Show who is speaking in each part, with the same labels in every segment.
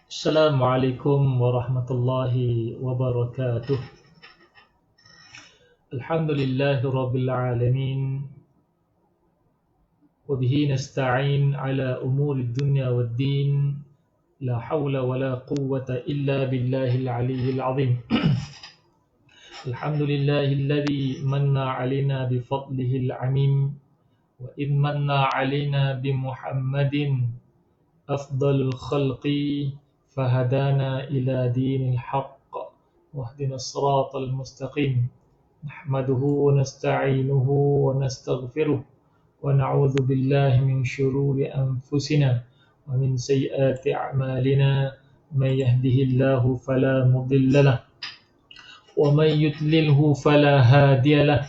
Speaker 1: Assalamualaikum warahmatullahi wabarakatuh. Alhamdulillahi rabbil alamin. Wa bihi nasta'in ala umuri dunya waddin. La hawla wa la quwwata illa billahil aliyyil azim. Alhamdulillahilladzi manna alaina bifadlihil amim. Wa in manna alaina bimuhammadin afdalul khalqi fahadana ila dinil haqq wahdina as-siratal mustaqim. نحمده ونستعينه ونستغفره ونعوذ بالله من شرور أنفسنا ومن سيئات أعمالنا من يهده الله فلا مضل له ومن يضلله فلا هادي له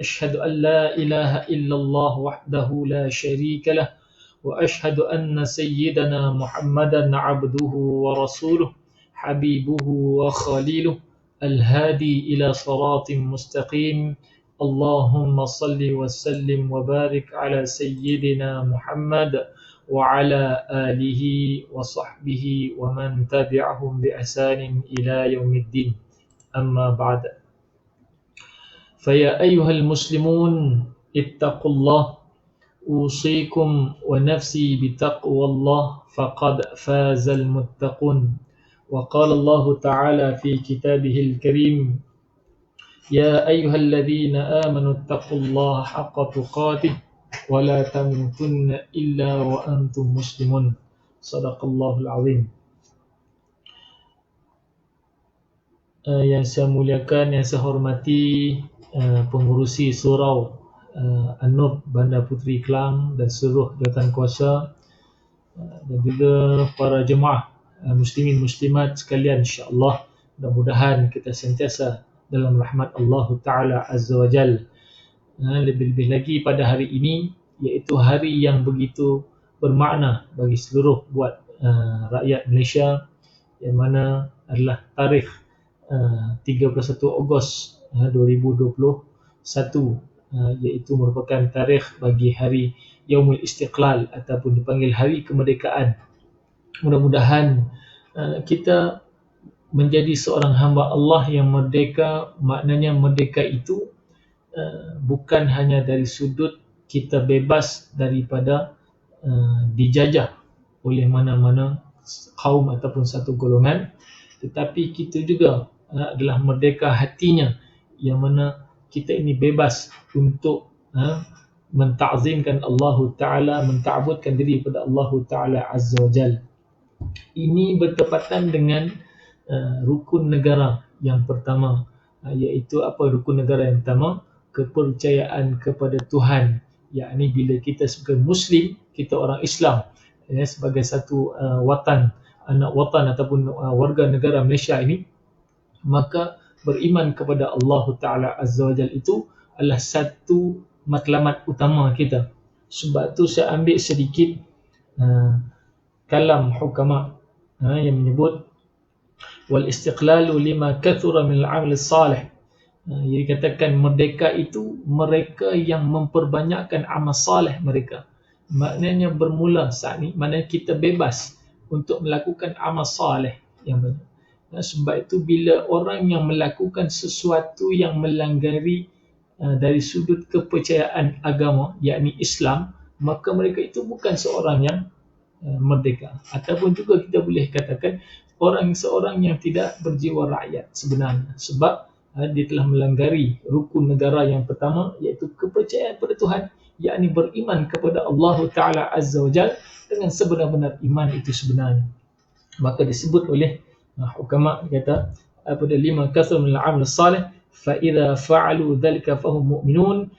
Speaker 1: أشهد أن لا إله إلا الله وحده لا شريك له وأشهد أن سيدنا محمدا عبده ورسوله حبيبه وخليله الهادي إلى صراط مستقيم. اللهم صل وسلم وبارك على سيدنا محمد وعلى آله وصحبه ومن تبعهم بإحسان إلى يوم الدين. أما بعد، فيا أيها المسلمون اتقوا الله، أوصيكم ونفسي بتقوى الله فقد فاز المتقون. وقال الله تعالى في كتابه الكريم: يا أيها الذين آمنوا اتقوا الله حق تقاته ولا تموتن إلا وأنتم مسلمون. صدق الله العظيم. Yang saya muliakan, yang saya hormati pengurusi surau An-Nur Bandar Puteri Klang dan seluruh jawatan kuasa, dan juga para jemaah muslimin muslimat sekalian, insya-Allah mudah-mudahan kita sentiasa dalam rahmat Allah Ta'ala Azza wa Jal. Lebih-lebih lagi pada hari ini, iaitu hari yang begitu bermakna bagi seluruh buat rakyat Malaysia, yang mana adalah tarikh 31 Ogos 2021, iaitu merupakan tarikh bagi hari Yaumul Istiqlal ataupun dipanggil Hari Kemerdekaan. Mudah-mudahan kita menjadi seorang hamba Allah yang merdeka. Maknanya merdeka itu bukan hanya dari sudut kita bebas daripada dijajah oleh mana-mana kaum ataupun satu golongan, tetapi kita juga adalah merdeka hatinya, yang mana kita ini bebas untuk menta'zimkan Allah Ta'ala, menta'budkan diri kepada Allah Ta'ala Azza wa Jal. Ini bertepatan dengan rukun negara yang pertama, iaitu apa rukun negara yang pertama? Kepercayaan kepada Tuhan. Yakni bila kita sebagai Muslim, kita orang Islam, sebagai satu watan, anak watan ataupun warga negara Malaysia ini, maka beriman kepada Allah Ta'ala Azza wa Jal itu adalah satu matlamat utama kita. Sebab tu saya ambil sedikit kalam hukama yang menyebut wal istiqlalu lima kathura min al-amal salih. Jadi katakan merdeka itu mereka yang memperbanyakkan amal salih mereka. Maknanya bermula saat ini, maknanya kita bebas untuk melakukan amal salih yang banyak. Sebab itu bila orang yang melakukan sesuatu yang melanggari dari sudut kepercayaan agama, yakni Islam, maka mereka itu bukan seorang yang merdeka. Ataupun juga kita boleh katakan seorang yang tidak berjiwa rakyat sebenarnya, sebab dia telah melanggari rukun negara yang pertama, iaitu kepercayaan pada Tuhan, yakni beriman kepada Allah Ta'ala Azza wa Jal dengan sebenar-benar iman itu sebenarnya. Maka disebut oleh hukama, kata pada lima kasar min al-amal salih, fa idza fa'alu dhalika fahum mu'minun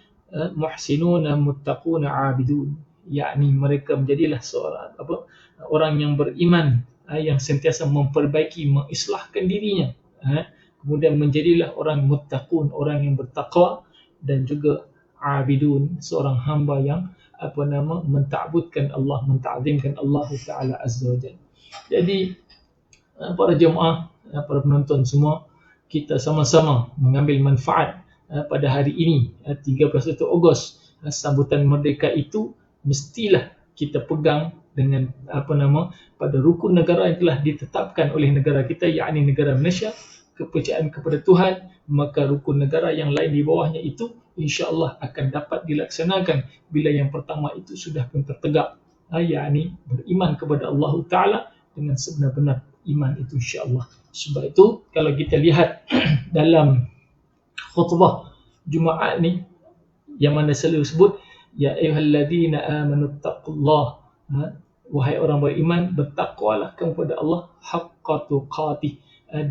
Speaker 1: muhsinuna muttaquna 'abidun. Yakni mereka menjadilah seorang orang yang beriman, yang sentiasa memperbaiki, mengislahkan dirinya, kemudian menjadilah orang muttaqun, orang yang bertakwa, dan juga abidun, seorang hamba yang menta'budkan Allah, menta'zimkan Allah Ta'ala Azza wa Jalla. Jadi para jemaah, para penonton semua, kita sama-sama mengambil manfaat pada hari ini, 31 Ogos, sambutan merdeka itu mestilah kita pegang dengan pada rukun negara yang telah ditetapkan oleh negara kita, yakni negara Malaysia, kepercayaan kepada Tuhan, maka rukun negara yang lain di bawahnya itu insya-Allah akan dapat dilaksanakan bila yang pertama itu sudah pun tertegak, yakni beriman kepada Allah Taala dengan sebenar-benar iman itu insya-Allah. Sebab itu kalau kita lihat dalam khutbah Jumaat ni yang mana selalu sebut ya ayyuhalladzina amanu taqullah, wahai orang beriman, bertakwalah kepada Allah haqqa tuqatih,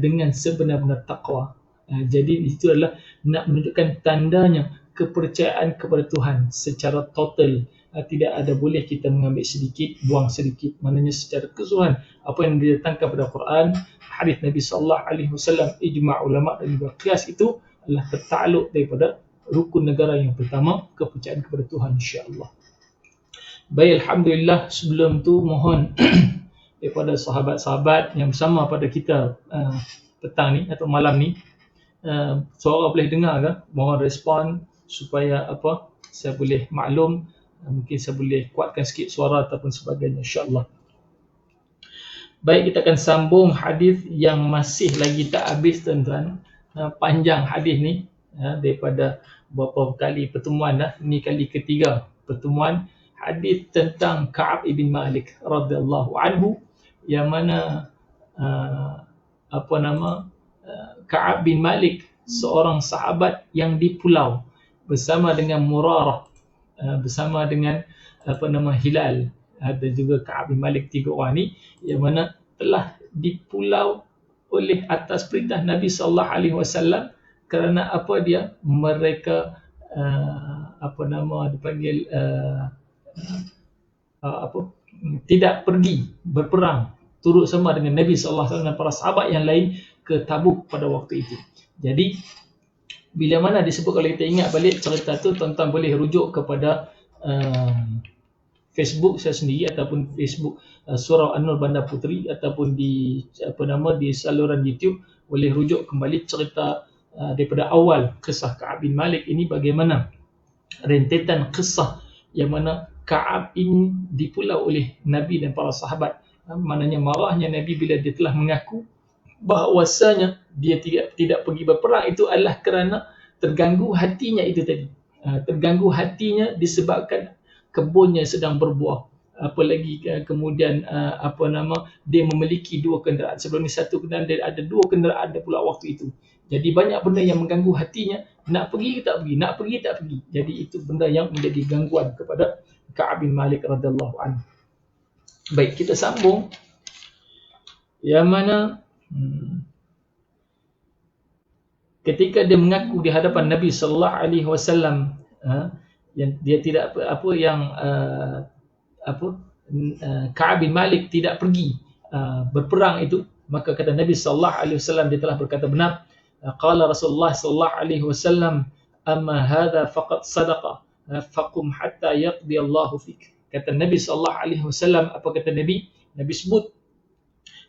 Speaker 1: dengan sebenar-benar takwa. Jadi itu adalah nak menunjukkan tandanya kepercayaan kepada Tuhan secara total. Tidak ada boleh kita mengambil sedikit, buang sedikit. Maknanya secara keseluruhan apa yang didatangkan pada Quran, hadis Nabi sallallahu alaihi wasallam, ijma' ulama dan juga qiyas itu adalah tertakluk daripada rukun negara yang pertama, kepercayaan kepada Tuhan insya-Allah. Baik, alhamdulillah, sebelum tu mohon daripada sahabat-sahabat yang bersama pada kita petang ni atau malam ni, suara boleh dengar ke? Mohon respon supaya saya boleh maklum, mungkin saya boleh kuatkan sikit suara ataupun sebagainya insya-Allah. Baik, kita akan sambung hadis yang masih lagi tak habis tuan-tuan. Panjang hadis ni, daripada beberapa kali pertemuan dah. Ini kali ketiga pertemuan hadis tentang Ka'ab ibn Malik radhiyallahu anhu, yang mana Ka'ab bin Malik seorang sahabat yang di pulau bersama dengan Murarah, bersama dengan Hilal. Ada juga Ka'ab bin Malik, 3 orang ni yang mana telah di pulau oleh atas perintah Nabi sallallahu alaihi wasallam, kerana mereka tidak pergi berperang turut sama dengan Nabi sallallahu alaihi wasallam dan para sahabat yang lain ke Tabuk pada waktu itu. Jadi bila mana disebut, kalau kita ingat balik cerita tu, tuan-tuan boleh rujuk kepada Facebook saya sendiri ataupun Facebook Surau An-Nur Bandar Puteri, ataupun di di saluran YouTube boleh rujuk kembali cerita daripada awal kisah Ka'ab bin Malik ini, bagaimana rentetan kisah yang mana Ka'ab ini dipulau oleh Nabi dan para sahabat. Maknanya marahnya Nabi bila dia telah mengaku bahawasanya dia tidak pergi berperang itu adalah kerana terganggu hatinya itu tadi. Terganggu hatinya disebabkan kebunnya sedang berbuah. Apalagi kemudian dia memiliki 2 kenderaan. Sebelum ni 1 kenderaan, dia ada 2 kenderaan pula waktu itu. Jadi banyak benda yang mengganggu hatinya, nak pergi ke tak pergi, nak pergi tak pergi. Jadi itu benda yang menjadi gangguan kepada Ka'ab bin Malik radhiyallahu anhu. Baik, kita sambung. Yang mana ketika dia mengaku di hadapan Nabi sallallahu alaihi wasallam, yang dia tidak Ka'ab bin Malik tidak pergi berperang itu, maka kata Nabi sallallahu alaihi wasallam, dia telah berkata benar. Qala Rasulullah sallallahu alaihi wasallam, amma hadha faqad sadaqa faqum hatta yaqdi Allahu fik. Kata Nabi sallallahu alaihi wasallam, apa kata Nabi? Nabi sebut,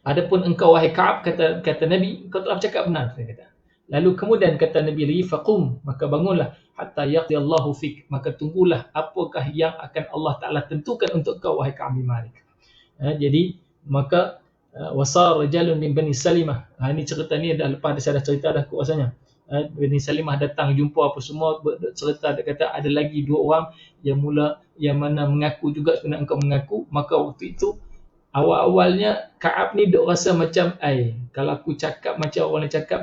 Speaker 1: adapun engkau wahai Ka'ab, kata Nabi, engkau telah bercakap benar, dia kata. Lalu kemudian kata Nabi lagi, faqum, maka bangunlah, hatta yaqdi Allahu fik, maka tunggulah apakah yang akan Allah Taala tentukan untuk kau wahai Ka'ab bin Malik. Jadi maka wasar rijalun min Bani Salimah. Ini cerita ni dah lepas saya dah cerita dah kuasanya. Bani Salimah datang jumpa apa semua, cerita, dia kata ada lagi 2 orang yang mana mengaku juga sebenarnya engkau mengaku. Maka waktu itu awal-awalnya Ka'ab ni duk rasa macam kalau aku cakap macam orang lain cakap,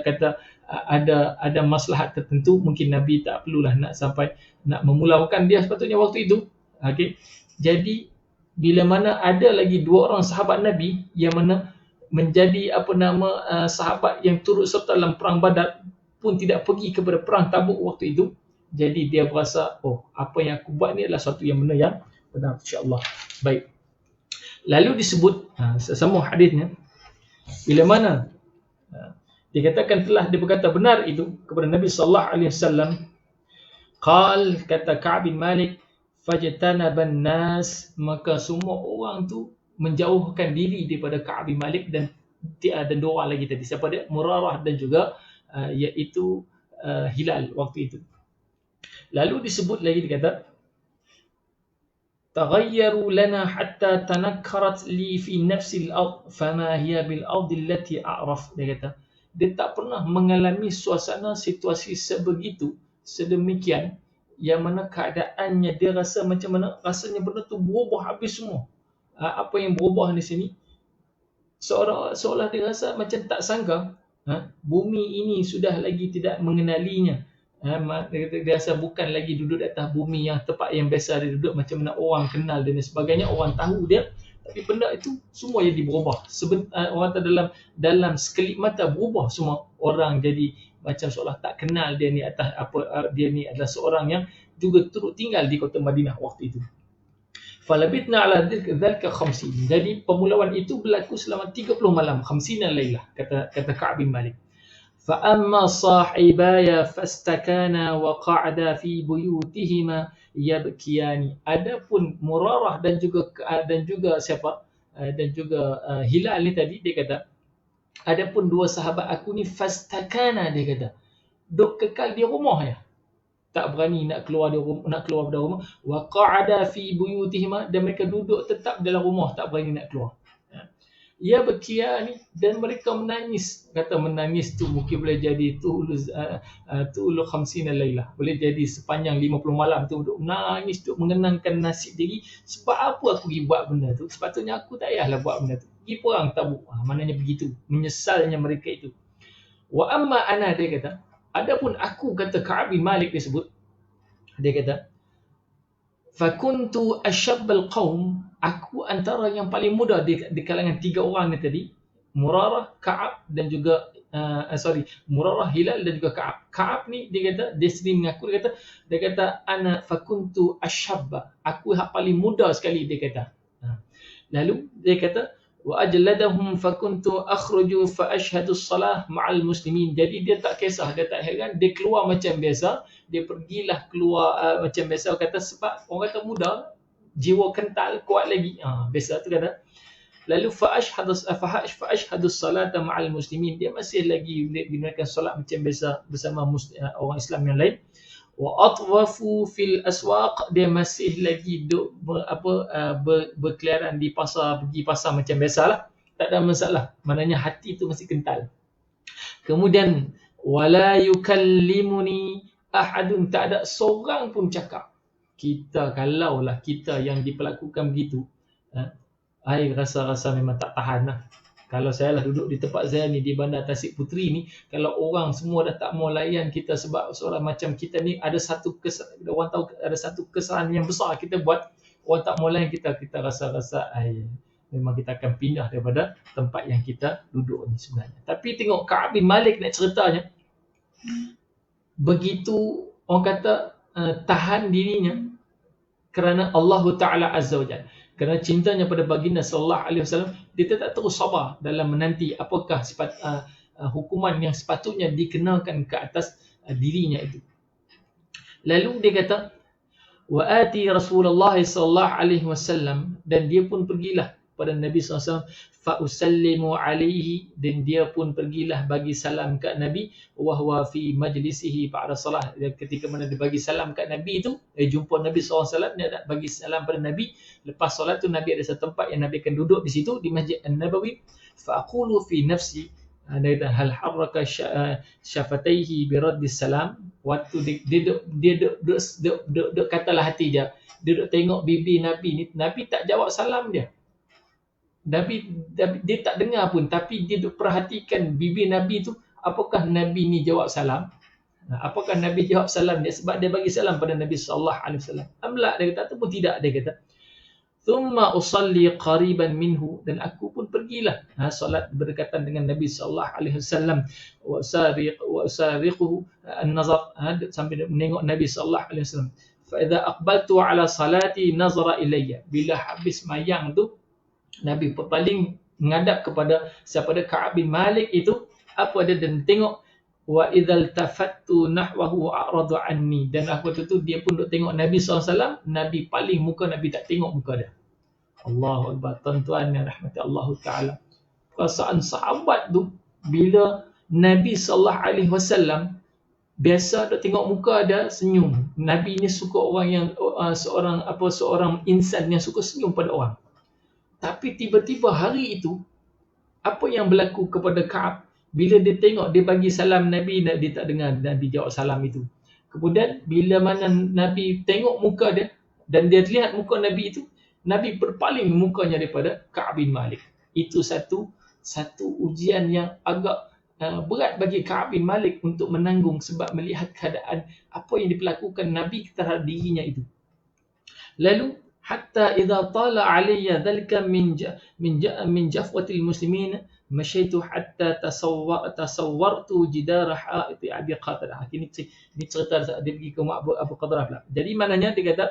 Speaker 1: kata ada maslahat tertentu, mungkin Nabi tak perlulah nak sampai nak memulaukan dia sepatutnya waktu itu. Okey. Jadi bila mana ada lagi 2 orang sahabat Nabi yang mana menjadi sahabat yang turut serta dalam perang Badar pun tidak pergi kepada perang Tabuk waktu itu. Jadi dia berasa, apa yang aku buat ni adalah satu yang benar, yang benar, insya-Allah. Baik. Lalu disebut, sambung hadisnya, bila mana dikatakan telah dia berkata benar itu kepada Nabi sallallahu alaihi wasallam, qal, kata Ka'ab bin Malik, fajtanaban nas, maka semua orang tu menjauhkan diri daripada Ka'ab bin Malik dan ada 2 orang lagi tadi. Siapa dia? Murarah dan juga iaitu Hilal waktu itu. Lalu disebut lagi, dikata تغيروا لنا حتى تنكرت لي في نفس الأرض فما هي بالأرض التي أعرف. Dia kata dia tak pernah mengalami suasana situasi sebegitu, sedemikian, yang mana keadaannya dia rasa macam mana, rasanya benda tu berubah habis semua. Apa yang berubah di sini, seolah dia rasa macam tak sangka bumi ini sudah lagi tidak mengenalinya. Dia rasa bukan lagi duduk di atas bumi yang tempat yang biasa dia duduk, macam mana orang kenal dan sebagainya, orang tahu dia, tapi benda itu semua jadi berubah. Orang kata dalam sekelip mata berubah semua. Orang jadi macam seolah tak kenal dia ni atas apa, dia ni adalah seorang yang juga turut tinggal di kota Madinah waktu itu. Falabitna ala dhalika 50. Jadi permulawan itu berlaku selama 30 malam, 50 lailah, kata Ka'ab bin Malik. فأما صاحباي فاستكانا وقعدا في بيوتهما يبكيان. Adapun Murarah dan juga siapa, dan juga Hilal ni tadi, dia kata adapun dua sahabat aku ni fastakana, dia kata duk kekal di rumah ya, tak berani nak keluar dari rumah. Wa qa'ada fi buyutihima, dan mereka duduk tetap dalam rumah, tak berani nak keluar. Ya berkia ni, dan mereka menangis. Kata menangis tu mungkin boleh jadi tulu 50 lailah, boleh jadi sepanjang 50 malam tu duduk menangis, duduk mengenangkan nasib diri. Sebab apa aku pergi buat benda tu? Sepatutnya aku tak payahlah buat benda tu. Pergi perang Tabuk. Maknanya begitu, menyesalnya mereka itu. Wa amma ana, dia kata, adapun aku, kata Ka'ab bin Malik disebut, dia kata fakuntu asyabbal qaum, aku antara yang paling muda di kalangan tiga orang ni tadi, Murarah, Ka'ab dan juga Murarah, Hilal dan juga Ka'ab. Ka'ab ni dia kata, dia sendiri mengaku, dia kata ana fakuntu asyabba, aku yang paling muda sekali, dia kata. Lalu dia kata wa ajladahum fakuntu akhruju fa ashhadu as-salah ma'al muslimin. Jadi dia tak kisah, dia tak heran, dia keluar macam biasa, dia pergilah keluar macam biasa, kata sebab orang kata muda, jiwa kental, kuat lagi, biasa tu kata. Lalu fa ashhadu as-salata ma'al muslimin, dia masih lagi gunakan solat macam biasa bersama orang Islam yang lain. Wa atwafu fil aswaq, dia masih lagi berkeliaran di pasar, pergi pasar macam biasalah, tak ada masalah, maknanya hati tu masih kental. Kemudian wala yukallimuni ahadun, tak ada seorang pun cakap. Kalaulah kita yang diperlakukan begitu, saya rasa memang tak tahan lah. Kalau saya lah duduk di tempat saya ni, di Bandar Tasik Puteri ni, kalau orang semua dah tak mau layan kita sebab seorang macam kita ni ada satu orang tahu ada satu kesalahan yang besar kita buat, orang tak mau layan kita rasa memang kita akan pindah daripada tempat yang kita duduk ni sebenarnya. Tapi tengok Ka'ab bin Malik nak ceritanya, begitu orang kata tahan dirinya kerana Allah Ta'ala Azza wa Jalla, kerana cintanya pada baginda sallallahu alaihi wasallam, dia tetap terus sabar dalam menanti apakah sifat hukuman yang sepatutnya dikenakan ke atas dirinya itu. Lalu dia kata wa ati Rasulullah sallallahu alaihi wasallam, dan dia pun pergilah pada Nabi sallallahu alaihi wasallam, fa usallimu alaihi, dan dia pun pergilah bagi salam kat Nabi, wa huwa fi majlisihi ba'da salah, ketika mana dia bagi salam kat Nabi itu, jumpa Nabi sallallahu alaihi wasallam, dia nak bagi salam pada Nabi lepas solat tu. Nabi ada satu tempat yang Nabi akan duduk di situ, di Masjid An-Nabawi. Fa aqulu fi nafsi, hal harraka syafataihi bi raddi salam, waktu dia duduk katalah hati dia duduk tengok bibi Nabi ni, Nabi tak jawab salam dia. Nabi dia tak dengar pun, tapi dia duk perhatikan bibi Nabi tu, apakah Nabi ni jawab salam? Apakah Nabi jawab salam dia sebab dia bagi salam pada Nabi sallallahu alaihi wasallam? Amla, dia kata, ataupun tidak, dia kata. Thumma usalli qariban minhu, dan aku pun pergilah solat berdekatan dengan Nabi sallallahu alaihi wasallam, wa usariquhu an-nazar, sambil menengok Nabi sallallahu alaihi wasallam. Fa idza aqbaltu ala salati nazara ilayya, bila habis mayang tu Nabi berpaling menghadap kepada Ka'ab bin Malik itu, apa dia, dan tengok. Wa idzal tafattu nahwahu a'radu anni, dan aku tu dia pun duk tengok Nabi SAW, Nabi paling muka, Nabi tak tengok muka dia. Allahu Akbar, tuan-tuan yang rahmati Allah Ta'ala. Perasaan sahabat tu, bila Nabi SAW biasa duk tengok muka dia, senyum. Nabi ni suka orang yang seorang insan yang suka senyum pada orang. Tapi tiba-tiba hari itu, apa yang berlaku kepada Ka'ab bila dia tengok dia bagi salam Nabi, dia tak dengar Nabi jawab salam itu. Kemudian bila mana Nabi tengok muka dia dan dia lihat muka Nabi itu, Nabi berpaling mukanya daripada Ka'ab bin Malik. Itu satu ujian yang agak berat bagi Ka'ab bin Malik untuk menanggung sebab melihat keadaan apa yang diperlakukan Nabi terhadap dirinya itu. Lalu hatta idza tala alayya dhalika min jafwatil muslimin masyaitu hatta tasawwartu jidara ha'iti Abi Qatadah. Ini cerita dia pergi ke rumah Abu Qatadah pula. Jadi maknanya dia kata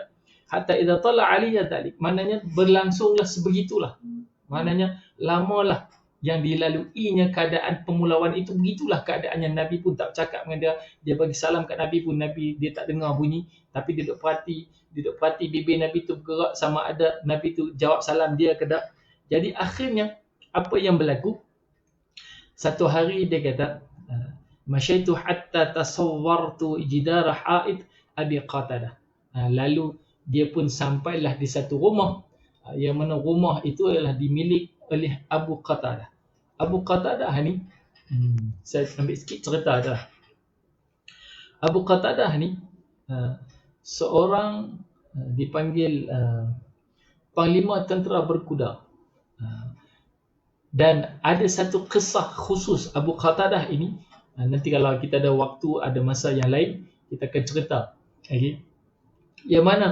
Speaker 1: hatta idza tala alayya dhalik, maknanya berlangsunglah sebegitulah. Maknanya lamalah yang dilaluinya keadaan pemulawan itu, begitulah keadaannya. Nabi pun tak cakap dengan dia bagi salam kat Nabi pun dia tak dengar bunyi, tapi dia duduk perhati bibir Nabi tu bergerak sama ada Nabi tu jawab salam dia ke tak. Jadi akhirnya apa yang berlaku, satu hari dia kata masyaitu hatta tasawwartu jidara ha'id Abi Qatadah. Lalu dia pun sampailah di satu rumah, yang mana rumah itu adalah dimiliki oleh Abu Qatadah. Abu Qatadah ni, saya ambil sikit cerita dah. Abu Qatadah ni seorang dipanggil panglima tentera berkuda. Dan ada satu kisah khusus Abu Qatadah ini. Nanti kalau kita ada waktu, ada masa yang lain, kita akan cerita. Okay. Yang mana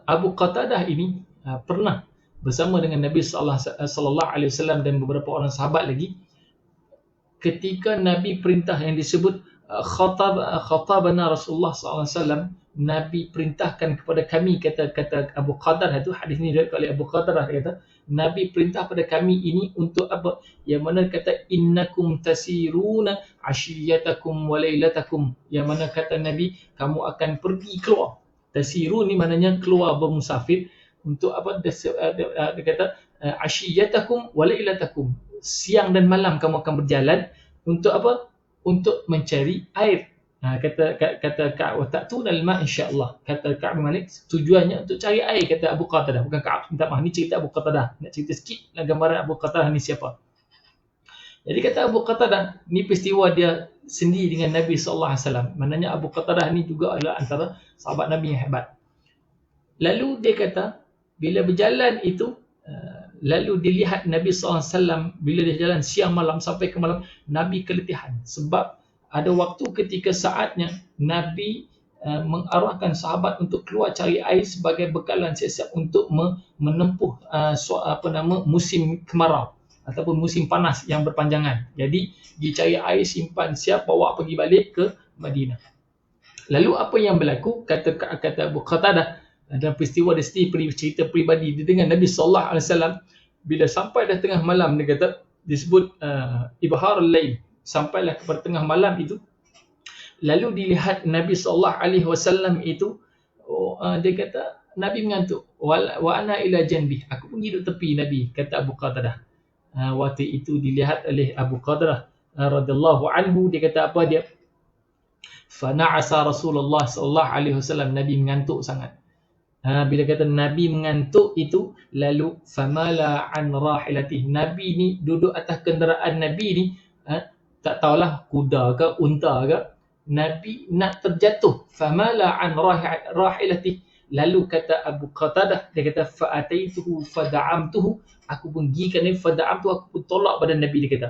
Speaker 1: Abu Qatadah ini pernah bersama dengan Nabi sallallahu alaihi wasallam dan beberapa orang sahabat lagi, ketika Nabi perintah yang disebut khatabana Rasulullah sallallahu alaihi wasallam, Nabi perintahkan kepada kami, kata Abu Qatadah itu, hadis ini diriwayatkan oleh Abu Qatadah, kata Nabi perintah pada kami ini untuk apa? Yang mana kata innakum tasiruna ashiyatakum wa lailatakum, yang mana kata Nabi kamu akan pergi keluar. Tasirun ni maknanya keluar bermusafir untuk apa? Dia kata ashiyatakum wa lailatakum, siang dan malam kamu akan berjalan untuk apa? Untuk mencari air. Kata Ka'ab wa ta'tuna al-ma' insya-Allah. Kata Ka'ab bin Malik, tujuannya untuk cari air, kata Abu Qatadah. Bukan Ka'ab, minta maaf, ni cerita Abu Qatadah. Nak cerita sikit lah gambaran Abu Qatadah ni siapa. Jadi kata Abu Qatadah, ni peristiwa dia sendiri dengan Nabi sallallahu alaihi wasallam. Maknanya Abu Qatadah ni juga adalah antara sahabat Nabi yang hebat. Lalu dia kata bila berjalan itu, lalu dilihat Nabi sallallahu alaihi wasallam bila dia jalan siang malam sampai ke malam, Nabi keletihan sebab ada waktu ketika saatnya Nabi mengarahkan sahabat untuk keluar cari air sebagai bekalan siap-siap untuk menempuh musim kemarau ataupun musim panas yang berpanjangan. Jadi dicari air, simpan siap, bawa pergi balik ke Madinah. Lalu apa yang berlaku, kata Abu Qatadah dalam peristiwa dia sendiri, cerita peribadi dia dengan Nabi sallallahu alaihi wasallam, bila sampai dah tengah malam, dia kata disebut ibharul lail, sampailah kepada tengah malam itu, lalu dilihat Nabi sallallahu alaihi wasallam itu, dia kata Nabi mengantuk, wa ana ila janbi, aku pergi duduk tepi Nabi, kata Abu Qatadah. Waktu itu dilihat oleh Abu Qatadah radhiyallahu anhu, dia kata apa dia? Fa na'asa Rasulullah sallallahu alaihi wasallam, Nabi mengantuk sangat. Bila kata Nabi mengantuk itu, lalu famala an rahilatih, Nabi ni duduk atas kenderaan Nabi ni, tak tahulah kuda ke unta ke, Nabi nak terjatuh, famala an rahilatih. Lalu kata Abu Qatadah, dia kata fa'ataituhu fada'amtuhu, aku pergikan Nabi, fada'amtuhu, aku pun tolak badan Nabi, dia kata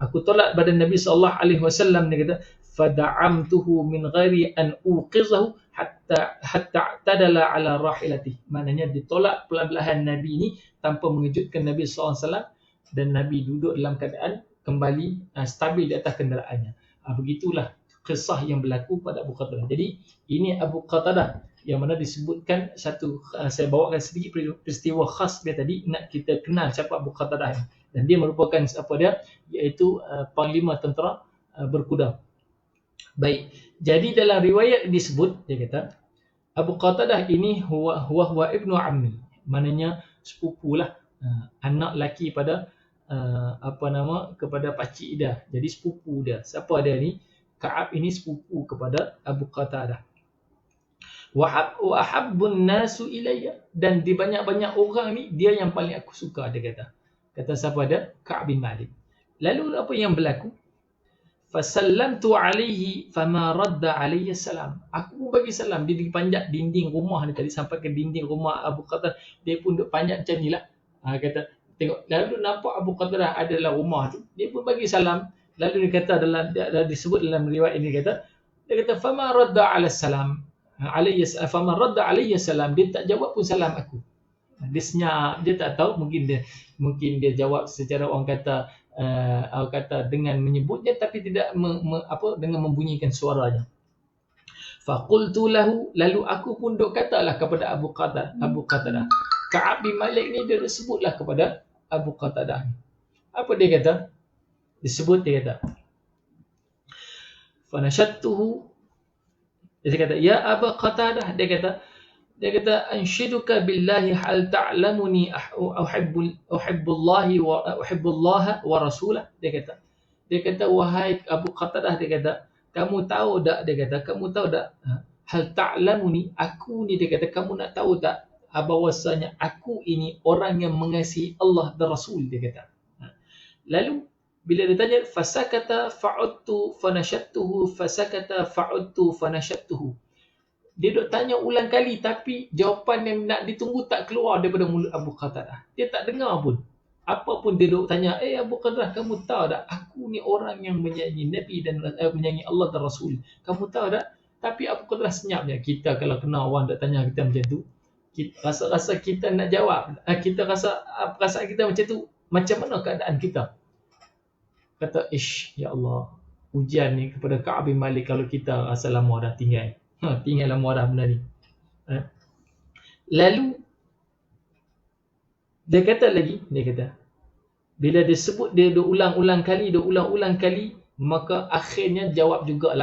Speaker 1: aku tolak badan Nabi sallallahu alaihi wasallam, dia kata fada'amtuhu min ghairi an uqizahu hatta tadala ala rahilatih, maknanya ditolak pelan-pelan Nabi ni tanpa mengejutkan Nabi sallallahu alaihi wasallam, dan Nabi duduk dalam keadaan kembali stabil di atas kenderaannya. Begitulah kisah yang berlaku pada Abu Qatadah. Jadi ini Abu Qatadah yang mana disebutkan satu, saya bawakan sedikit peristiwa khas dia tadi, nak kita kenal siapa Abu Qatadah ini. Dan dia merupakan apa dia, iaitu panglima tentera berkuda. Baik, jadi dalam riwayat disebut, dia kata Abu Qatadah ini huwa ibnu ammi, maknanya sepupulah, anak laki pada kepada pakcik dia. Jadi sepupu dia. Siapa dia ni? Ka'ab ini sepupu kepada Abu Qatadah. wa ahabbun nasu ilayya, dan di banyak-banyak orang ni dia yang paling aku suka, dia kata. Kata siapa dia? Ka'b bin Malik. Lalu apa yang berlaku? Fasallamtu alaihi fama radda alayya salam. Aku pun bagi salam. Dia dipanjat dinding rumah ni tadi, sampai ke dinding rumah Abu Qatadah. Dia pun duk panjat macam ni lah. Kata, tengok, lalu nampak Abu Qatadah ada dalam rumah tu. Dia pun bagi salam. Lalu dia kata, disebut dalam riwayat ini, dia kata fama radda ala salam. Fama radda alayya salam. Dia tak jawab pun salam aku. Dia senyap, dia tak tahu, mungkin dia jawab secara orang kata dengan menyebutnya tapi tidak dengan membunyikan suaranya. Faqultu lahu, lalu aku pun duk katalah kepada Abu Qatadah. Ka'ab bin Malik ni dia sebutlah kepada Abu Qatadah. Apa dia kata? Disebut, dia kata, fanashattuhu, dia kata, ya Abu Qatadah, dia kata anshiduka billahi hal ta'lamuni uhibbullahi wa uhibbullaha wa rasulah. Dia kata wahai Abu Qatadah, dia kata, kamu tahu tak, hal ta'lamuni, aku ni, dia kata, kamu nak tahu tak bahawasanya aku ini orang yang mengasihi Allah dan Rasul, dia kata. Lalu bila dia tanya, fasakata fa'udtu fanashattuhu, fasakata fa'udtu fanashattuhu. Dia duk tanya ulang kali tapi jawapan yang nak ditunggu tak keluar daripada mulut Abu Qatadah. Dia tak dengar pun. Apa pun dia duk tanya, Abu Qatadah, kamu tahu tak aku ni orang yang menyayangi Nabi dan menyayangi Allah dan Rasul. Kamu tahu tak? Tapi Abu Qatadah senyapnya. Kita kalau kenal orang duk tanya kita macam tu, kita rasa kita nak jawab. Kita rasa perasaan kita macam tu, macam mana keadaan kita? Kata, ya Allah, ujian ni kepada Ka'ab bin Malik kalau kita rasa lama dah tinggal. Tinggal lama dah benda ni. Lalu dia kata lagi, bila dia sebut dia ulang-ulang kali, maka akhirnya jawab juga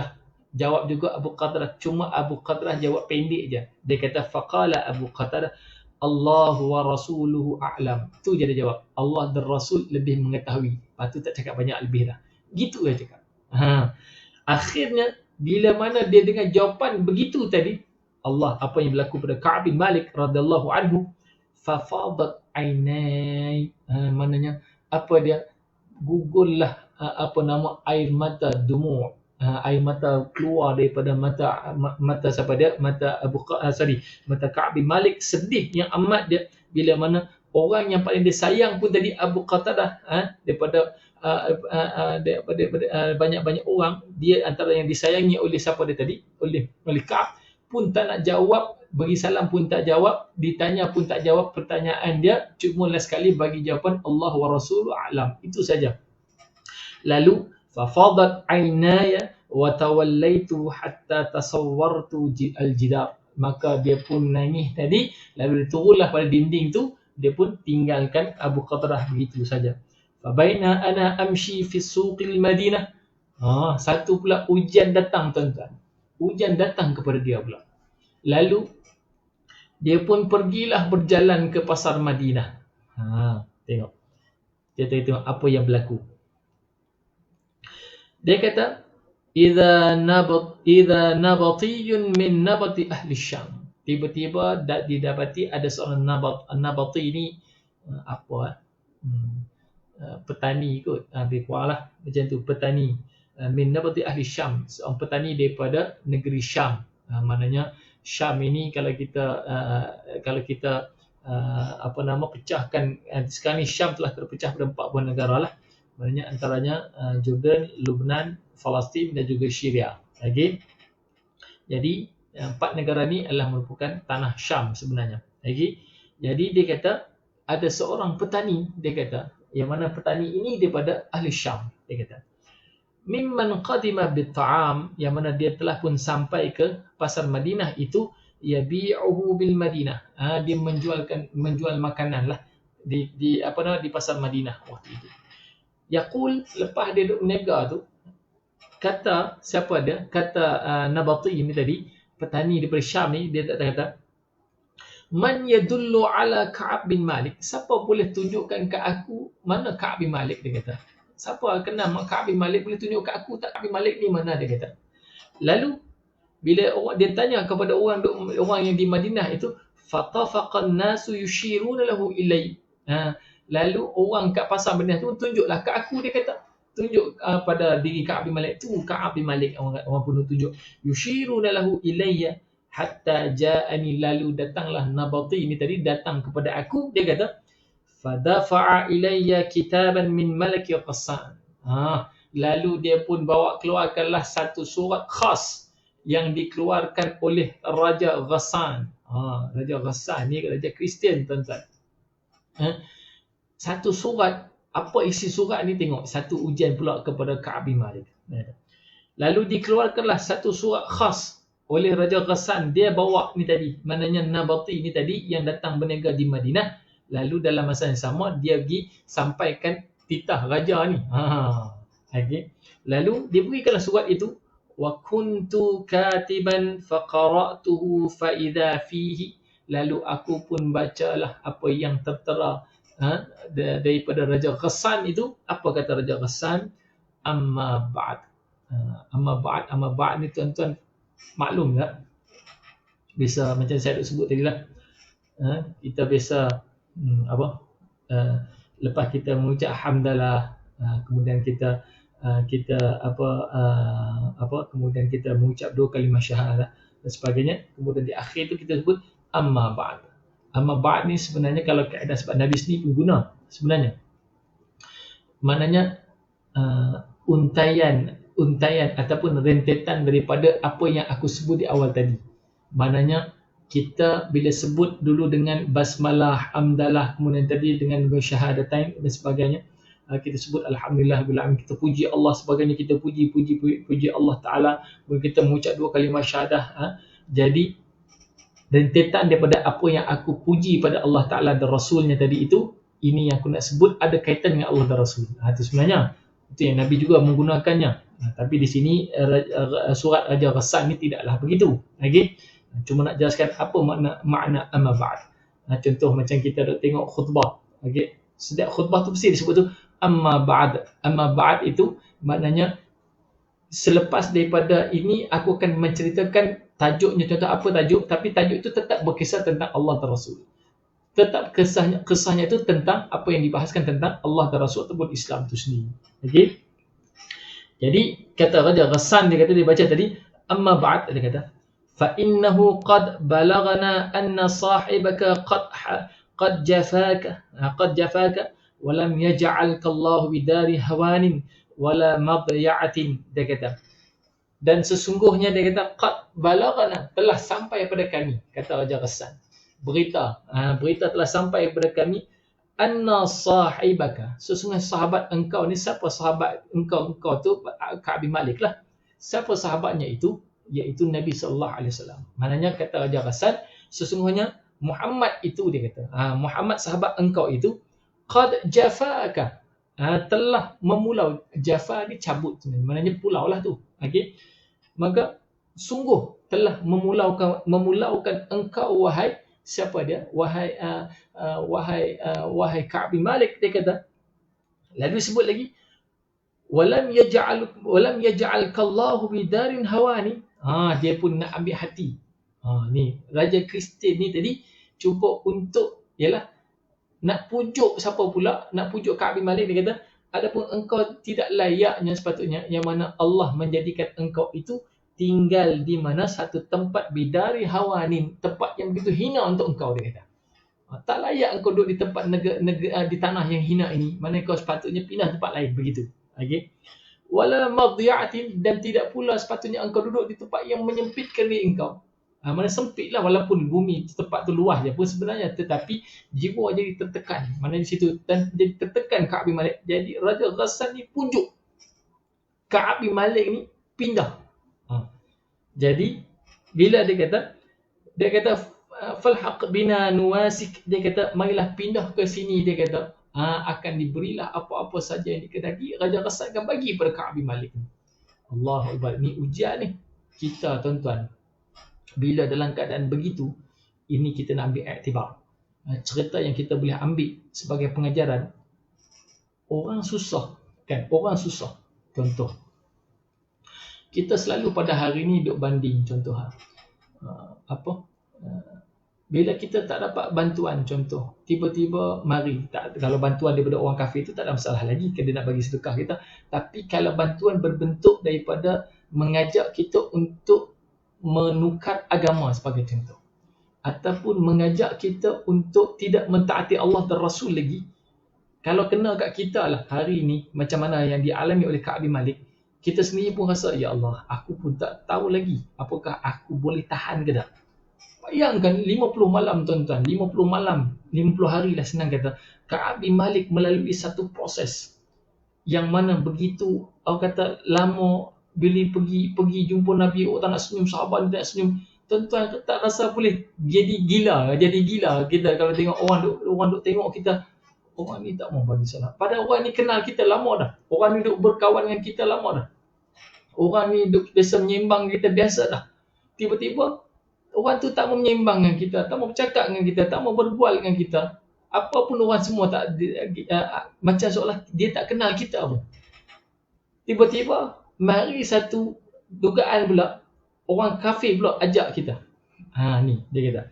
Speaker 1: Abu Qatadah. Cuma Abu Qatadah jawab pendek je. Dia kata, faqala Abu Qatadah, Allahu wa rasuluhu a'lam. Tu je dia jawab. Allah dan Rasul lebih mengetahui. Lepas tu tak cakap banyak lebih dah. Gitu dia cakap. Akhirnya bila mana dia dengar jawapan begitu tadi, apa yang berlaku pada Ka'ab bin Malik radhiyallahu anhu, fafadat ainai, maknanya dia gugurlah air mata dumu', air mata keluar daripada mata siapa dia, mata Ka'ab bin Malik, sedih yang amat dia bila mana orang yang paling dia sayang pun tadi Abu Qatadah, daripada banyak-banyak orang, dia antara yang disayangi oleh siapa dia tadi, oleh Ka'ab, pun tak nak jawab, bagi salam pun tak jawab, ditanya pun tak jawab pertanyaan dia, cuma last sekali bagi jawapan Allah wa rasuluhu a'lam. Itu saja. Lalu fafadat aynaya wa tawallaitu hatta tasawwartu al-jidar. Maka dia pun nangis tadi, lalu dia turunlah pada dinding tu, dia pun tinggalkan Abu Qatadah begitu saja. Fabaina ana amshi fi suqil Madinah. Satu pula ujian datang, tuan-tuan. Ujian datang kepada dia pula. Lalu dia pun pergilah berjalan ke pasar Madinah. Tengok. Dia tengok apa yang berlaku. Dia kata, idza nabatiyun min nabati ahli Syam. Tiba-tiba didapati ada seorang nabati ini petani kot, lebih kuranglah macam tu, petani min nabati ahli Syam, seorang petani daripada negeri Syam. Maknanya Syam ini kalau kita pecahkan, sekarang ni Syam telah terpecah pada 4 buah negara lah. Maknanya antaranya Jordan, Lebanon, Palestin dan juga Syria. Okay? Jadi 4 negara ni adalah merupakan tanah Syam sebenarnya. Okay? Jadi dia kata ada seorang petani, dia kata, yang mana petani ini daripada ahli Syam, dia kata, mimman qadima bit-ta'am, yang mana dia telah pun sampai ke pasar Madinah itu, yabi'uhu bil Madinah. Dia menjual makanan lah di pasar Madinah waktu itu. Yaqul, lepas dia duk berniaga tu, kata siapa dia? Kata Nabati ini tadi, petani daripada Syam ni, dia kata, man yadullu ala Ka'ab bin Malik, siapa boleh tunjukkan ke aku mana Ka'ab bin Malik, dia kata. Siapa kenal Ka'ab bin Malik boleh tunjuk ke aku tak Ka'ab bin Malik ni mana, dia kata. Lalu Bila dia tanya kepada orang yang di Madinah itu, fatafaqan nasu yushiruna lahu ilai. Lalu orang kat pasar Madinah tu tunjuklah kat aku, dia kata. Tunjuk pada diri Ka'ab bin Malik tu. Ka'ab bin Malik orang pun tunjuk. Yushiruna lahu ilayya hatta ja'ani, lalu datanglah Nabati ini tadi datang kepada aku. Dia kata, fadafa'a ilayya kitaban min malaki Ghassan. Lalu dia pun bawa keluarkanlah satu surat khas yang dikeluarkan oleh Raja Ghassan. Raja Ghassan ni Raja Kristian, tuan-tuan. Satu surat. Apa isi surat ni? Tengok, satu ujian pula kepada Ka'ab bin Malik. Lalu dikeluarkanlah satu surat khas oleh Raja Ghassan. Dia bawa ni tadi, maknanya Nabati ni tadi yang datang berniaga di Madinah. Lalu dalam masa yang sama dia pergi sampaikan titah raja ni. Okay. Lalu dia berikanlah surat itu. Wa kuntu katiban faqara'tuhu fa idza fihi. Lalu aku pun bacalah apa yang tertera daripada Raja Ghassan itu. Apa kata Raja Ghassan? Amma ba'd. Amma ba'd ni tuan-tuan maklum tak? Biasa macam saya dah sebut tadi lah. Kita biasa lepas kita mengucap hamdalah, kemudian kita kemudian kita mengucap 2 kalimah syahadah dan sebagainya, kemudian di akhir tu kita sebut amma ba'd. Amma ba'd ni sebenarnya kalau kaedah sebab Nabi sendiri pun guna sebenarnya. Maknanya untaian ataupun rentetan daripada apa yang aku sebut di awal tadi. Maknanya kita bila sebut dulu dengan basmalah, hamdalah, kemudian tadi dengan syahadatain dan sebagainya, kita sebut alhamdulillah bil alamin, kita puji Allah sebagainya, kita puji Allah Taala, kemudian kita mengucap 2 kalimah syahadah. Jadi rentetan daripada apa yang aku puji pada Allah Taala dan Rasulnya tadi itu, ini yang aku nak sebut ada kaitan dengan Allah dan Rasul. Itu sebenarnya itu yang Nabi juga menggunakannya. Tapi di sini surat Raja Ghassan ni tidaklah begitu. Okey. Cuma nak jelaskan apa makna amma ba'd. Contoh macam kita dah tengok khutbah. Okey. Setiap khutbah tu mesti disebut tu amma ba'd. Amma ba'd itu maknanya selepas daripada ini aku akan menceritakan tajuknya. Contoh apa tajuk, tapi tajuk itu tetap berkisah tentang Allah dan Rasul. Tetap kisahnya itu tentang apa yang dibahaskan tentang Allah dan Rasul ataupun Islam itu sendiri. Okey. Jadi kata Raja Ghassan, dia kata, dia baca tadi amma ba'd, dia kata فَإِنَّهُ قَدْ بَلَغَنَا أَنَّ صَاحِبَكَ قَدْ جَفَاكَ وَلَمْ يَجْعَلْكَ اللَّهُ بِدَارِ هَوَانٍ وَلَا مَضْيَعَةٍ. Dia kata, dan sesungguhnya dia kata qad balagana, telah sampai kepada kami, kata Raja Ghassan, berita telah sampai kepada kami, anna sahibaka, sesungguhnya sahabat engkau ni. Siapa sahabat engkau tu? Ka'ab bin Malik lah. Siapa sahabatnya itu? Iaitu Nabi SAW. Maknanya kata Raja Ghassan, sesungguhnya Muhammad itu, dia kata, Muhammad sahabat engkau itu, qad jafaka, telah memulau. Jafa ni cabut, maknanya pulau lah tu. Okay? Maka sungguh telah memulaukan engkau, wahai siapa dia? Wahai Ka'ab bin Malik, dia kata. Lalu sebut lagi, walam yaj'alkallahu bidarin hawani. Dia pun nak ambil hati. Ni Raja Kristian ni tadi cuba untuk nak pujuk siapa pula? Nak pujuk Ka'ab bin Malik. Dia kata, adapun engkau tidak layaknya sepatutnya yang mana Allah menjadikan engkau itu tinggal di mana satu tempat bidari hawanin, tempat yang begitu hina untuk engkau, dia kata. Tak layak engkau duduk di tempat di tanah yang hina ini. Mana kau sepatutnya pindah tempat lain, begitu. Okey. Wala madhi'atin, dan tidak pula sepatutnya engkau duduk di tempat yang menyempitkan diri engkau. Mana sempitlah, walaupun bumi tempat tu luas je pun sebenarnya, tetapi jiwa jadi tertekan. Mana di situ, dan jadi tertekan Ka'ab bin Malik. Jadi Raja Ghassan ni pujuk Ka'ab bin Malik ni pindah. Jadi bila dia kata falhaq bina nuwasik, dia kata marilah pindah ke sini, dia kata akan diberilah apa-apa saja yang dikehendaki. Raja Ghassan akan bagi pada Ka'ab bin Malik ni. Allahu Akbar. Ni ujian ni kita, tuan-tuan. Bila dalam keadaan begitu, ini kita nak ambil iktibar. Cerita yang kita boleh ambil sebagai pengajaran. Orang susah, kan? Orang susah. Contoh, Kita selalu pada hari ni duk banding contoh bila kita tak dapat bantuan, contoh tiba-tiba mari kalau bantuan daripada orang kafir itu tak ada masalah lagi, dia nak bagi sedekah kita. Tapi kalau bantuan berbentuk daripada mengajak kita untuk menukar agama sebagai contoh, ataupun mengajak kita untuk tidak mentaati Allah dan Rasul lagi, kalau kena kat kita lah hari ni macam mana yang dialami oleh Ka'ab bin Malik, kita sendiri pun rasa, ya Allah, aku pun tak tahu lagi apakah aku boleh tahan ke tak. Bayangkan 50 malam tuan-tuan, 50 malam, 50 hari lah senang kata. Ka'ab bin Malik melalui satu proses yang mana begitu, orang kata lama, bila pergi jumpa Nabi, orang tak nak senyum, sahabat tak nak senyum. Tuan-tuan tak rasa boleh jadi gila kita kalau tengok orang duk tengok kita, orang ni tak mau bagi salat. Padahal orang ni kenal kita lama dah. Orang ni duk berkawan dengan kita lama dah. Orang ni duk biasa menyembang kita biasa dah. Tiba-tiba orang tu tak mau menyembang dengan kita, tak mau bercakap dengan kita, tak mau berbual dengan kita. Apa pun orang semua tak macam seolah dia tak kenal kita pun. Tiba-tiba mari satu dugaan pula, orang kafir pula ajak kita. Ni dia kata.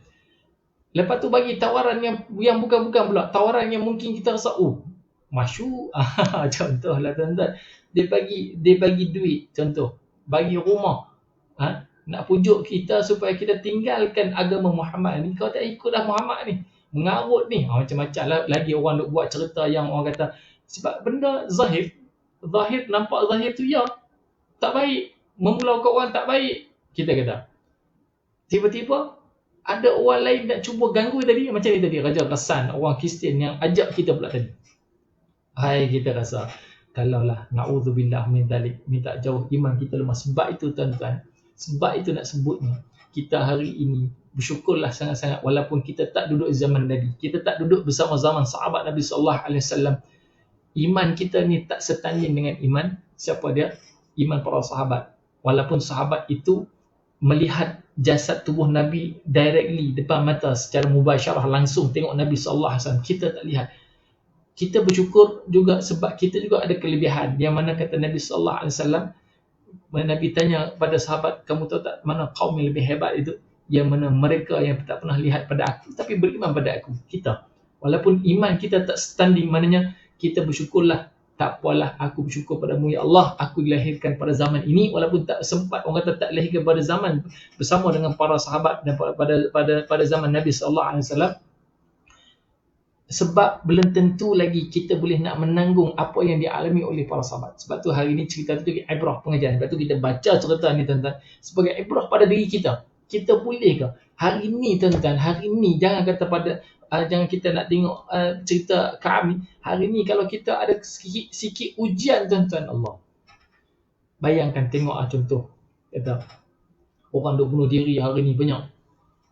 Speaker 1: Lepas tu bagi tawaran yang bukan-bukan pula, tawaran yang mungkin kita rasa masyuk. Contohlah tuan-tuan, dia bagi duit, contoh, bagi rumah. Nak pujuk kita supaya kita tinggalkan agama Muhammad ni. Kau tak ikutlah Muhammad ni, mengarut ni, macam-macam lah. Lagi orang nak buat cerita yang orang kata, sebab benda zahir nampak zahir tu ya tak baik, membelah kat orang tak baik, kita kata. Tiba-tiba ada orang lain nak cuba ganggu tadi, macam ni tadi Raja Ghassan, orang Kristian yang ajak kita pula tadi. Kita rasa kalaulah na'udzubillah min dzalik, minta jauh iman kita lemah. Sebab itu tuan-tuan, sebab itu nak sebutnya kita hari ini bersyukurlah sangat-sangat, walaupun kita tak duduk zaman Nabi, kita tak duduk bersama zaman sahabat Nabi sallallahu alaihi wasallam, iman kita ni tak setanding dengan iman siapa dia? Iman para sahabat. Walaupun sahabat itu melihat jasad tubuh Nabi directly depan mata secara mubasyarah, langsung tengok Nabi sallallahu alaihi wasallam, kita tak lihat. Kita bersyukur juga sebab kita juga ada kelebihan, yang mana kata Nabi sallallahu alaihi wasallam, Nabi tanya pada sahabat, kamu tahu tak mana kaum yang lebih hebat itu? Yang mana mereka yang tak pernah lihat pada aku tapi beriman pada aku. Kita, walaupun iman kita tak standing, maknanya kita bersyukurlah. Tak apalah, aku bersyukur padamu ya Allah, aku dilahirkan pada zaman ini, walaupun tak sempat, orang kata tak lahirkan pada zaman bersama dengan para sahabat dan pada zaman Nabi sallallahu alaihi wasallam. Sebab belum tentu lagi kita boleh nak menanggung apa yang dialami oleh para sahabat. Sebab tu hari ini cerita tu ibrah pengajaran. Sebab tu kita baca cerita ni tuan-tuan sebagai ibrah pada diri kita. Kita boleh ke hari ini tuan-tuan, hari ini jangan kata pada jangan kita nak tengok cerita kami hari ini, kalau kita ada sikit ujian tuan-tuan, Allah, bayangkan tengok contoh kata orang duk bunuh diri hari ni banyak,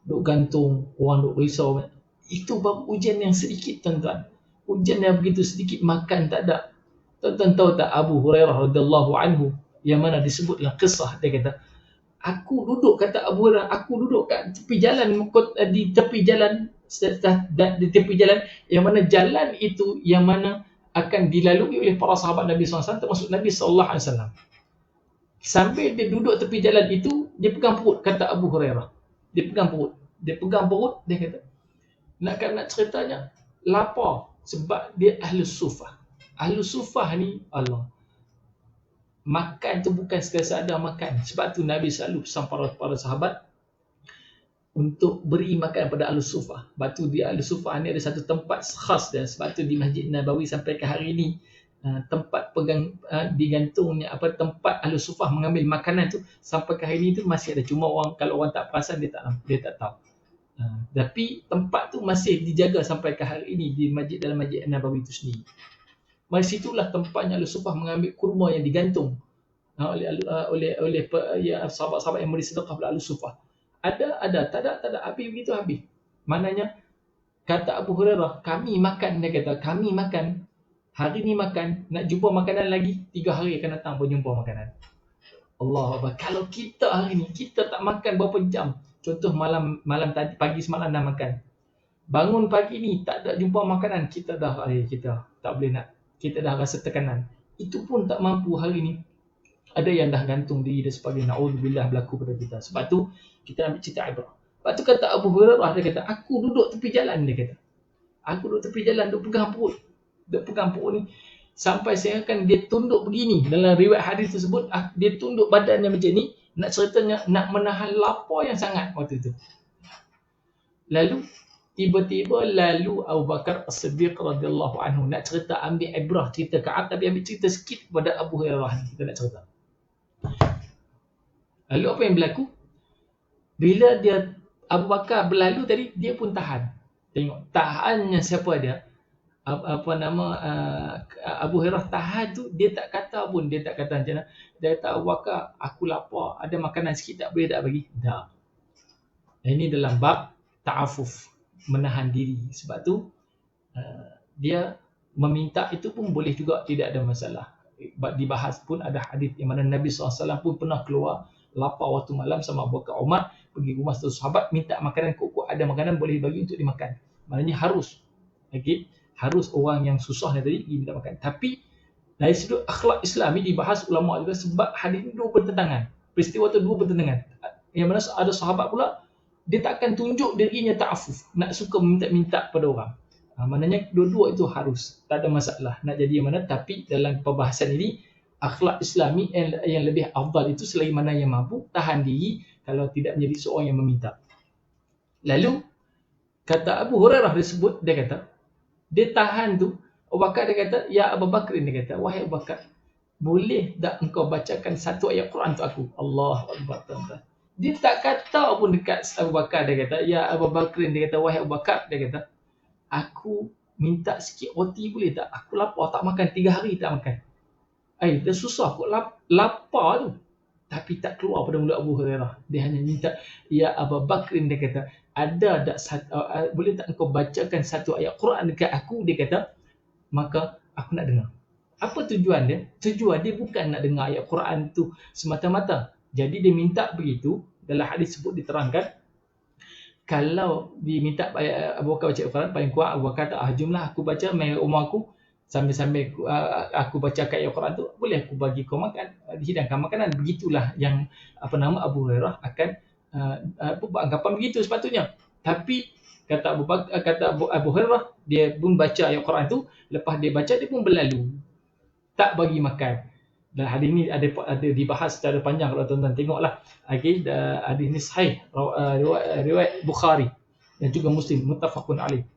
Speaker 1: duk gantung, orang duk risau. Itu baru ujian yang sedikit tuan-tuan. Ujian yang begitu sedikit, makan tak ada. Tuan-tuan tahu tak Abu Hurairah radhiyallahu anhu, yang mana disebutlah kisah, dia kata, aku duduk, kata Abu Hurairah, aku duduk kat tepi jalan, di tepi jalan, di tepi jalan, yang mana jalan itu yang mana akan dilalui oleh para sahabat Nabi SAW, termasuk Nabi SAW. Sambil dia duduk tepi jalan itu, dia pegang perut, kata Abu Hurairah. Dia pegang perut, dia kata, nak ceritanya lapar sebab dia Ahlus Sufah. Ahlus Sufah ni, Allah, makan tu bukan sekadar makan. Sebab tu Nabi selalu pesan para sahabat untuk beri makan pada Ahlus Sufah. Sebab tu di Ahlus Sufah ni ada satu tempat khas dia. Sebab tu di Masjid Nabawi sampai ke hari ni, tempat digantungnya tempat Ahlus Sufah mengambil makanan tu sampai ke hari ni tu masih ada. Cuma kalau orang tak perasan, dia tak tahu. Tapi tempat tu masih dijaga sampai ke hari ini di dalam Masjid Nabawi itu sendiri. Mari situlah tempatnya Ahlus Sufah mengambil kurma yang digantung oleh sahabat-sahabat yang beri sedekah pada Ahlus Sufah. Ada, tak ada, habis. Maknanya kata Abu Hurairah, kami makan, dia kata, kami makan hari ni, makan, nak jumpa makanan lagi 3 hari akan datang pun jumpa makanan. Allah Akbar. Kalau kita hari ni, kita tak makan berapa jam, contoh malam tadi, pagi semalam dah makan, bangun pagi ni tak ada jumpa makanan, kita dah kita tak boleh nak, kita dah rasa tekanan. Itu pun tak mampu hari ni. Ada yang dah gantung diri dan sebagainya. Na'udzubillah berlaku pada kita. Sebab tu kita ambil cerita ibrah. Sebab tu kata Abu Hurairah, dia kata, aku duduk tepi jalan, dia kata. Aku duduk tepi jalan, duduk pegang perut. Duduk pegang perut ni. Sampai saya akan dia tunduk begini. Dalam riwayat hadis tersebut, dia tunduk badannya macam ni. Nak ceritanya, nak menahan lapar yang sangat waktu itu. Lalu, tiba-tiba Abu Bakar As-Siddiq radhiyallahu anhu nak cerita, ambil ibrah cerita Ka'ab, tapi ambil cerita sikit kepada Abu Hurairah ni. Kita nak cerita. Lalu apa yang berlaku? Bila dia Abu Bakar berlalu tadi, dia pun tahan. Tengok, tahannya siapa dia? Abu Hurairah tahan tu, dia tak kata pun, dia tak kata macam mana. Dia kata, Abu Bakar, aku lapar, ada makanan sikit tak boleh tak bagi? Tak. Ini dalam bab ta'afuf, menahan diri. Sebab tu dia meminta itu pun boleh juga, tidak ada masalah. Dibahas pun ada hadis yang mana Nabi SAW pun pernah keluar lapar waktu malam sama Abu Bakar Umar, pergi rumah satu sahabat, minta makanan, kok ada makanan boleh bagi untuk dimakan. Maknanya harus, okay? Harus orang yang susah ni tadi pergi minta makan. Tapi dari sudut akhlak Islami dibahas ulama juga, sebab hadis ini dua bertentangan. Peristiwa itu dua bertentangan. Yang mana ada sahabat pula, dia takkan tunjuk dirinya ta'afuf, nak suka minta-minta pada orang. Maknanya dua-dua itu harus, tak ada masalah nak jadi yang mana. Tapi dalam perbahasan ini, akhlak Islami yang lebih afdal itu selagi mana yang mampu tahan diri kalau tidak menjadi seorang yang meminta. Lalu kata Abu Hurairah disebut, dia kata dia tahan tu. Abu Bakar dia kata, ya Abu Bakar, dia kata, wahai Abu Bakar, boleh tak engkau bacakan satu ayat Quran untuk aku? Allahu Akbar, tuan-tuan. Dia tak kata pun dekat Abu Bakar, dia kata, ya Abu Bakar, dia kata, wahai Abu Bakar, dia kata, aku minta sikit roti boleh tak? Aku lapar, tak makan 3 hari tak makan. Dia susah kot lapar tu. Tapi tak keluar pada mulut Abu Hurairah. Dia hanya minta, ya Abu Bakar, dia kata, boleh tak engkau bacakan satu ayat Quran dekat aku? Dia kata, maka aku nak dengar. Apa tujuan dia? Tujuan dia bukan nak dengar ayat Quran tu semata-mata. Jadi dia minta begitu. Dalam hadis sebut diterangkan, kalau diminta Abu Bakar baca Al-Quran, paling kuat Abu Bakar kata, jomlah aku baca main rumah aku, sambil-sambil aku baca ayat Al-Quran tu, boleh aku bagi kau makan, dihidangkan makanan. Begitulah yang Abu Hurairah akan beranggapan begitu sepatutnya. Tapi kata Abu Hurairah, dia pun baca ayat Quran tu, lepas dia baca dia pun berlalu, tak bagi makan. Dan hadis ni ada dibahas secara panjang, kalau tuan-tuan tengoklah. Okay, hadis ni sahih, riwayat Bukhari dan juga Muslim, muttafaqun alaih.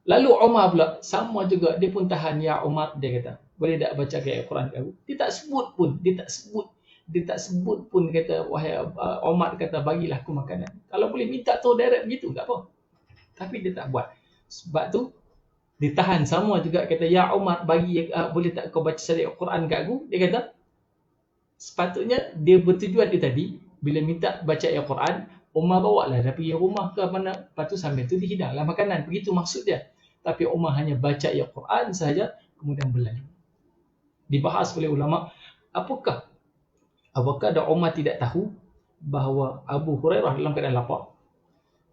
Speaker 1: Lalu Umar pula sama juga, dia pun tahan. Ya Umar, dia kata, boleh tak baca ayat Quran kat aku? Dia tak sebut pun, kata, wahai Umar, kata, bagilah aku makanan. Kalau boleh minta tu direct begitu, tak apa. Tapi dia tak buat. Sebab tu ditahan. Sama juga kata, ya Umar, boleh tak kau baca ayat Quran kat aku? Dia kata, sepatutnya dia bertujuan dia tadi, bila minta baca ayat Quran, Umar bawa lah, dia pergi rumah ke mana, lepas tu sambil tu dihidanglah makanan. Begitu maksud dia. Tapi Umar hanya baca ayat Quran sahaja, kemudian berlalu. Dibahas oleh ulama, apakah Umar tidak tahu bahawa Abu Hurairah dalam keadaan lapar?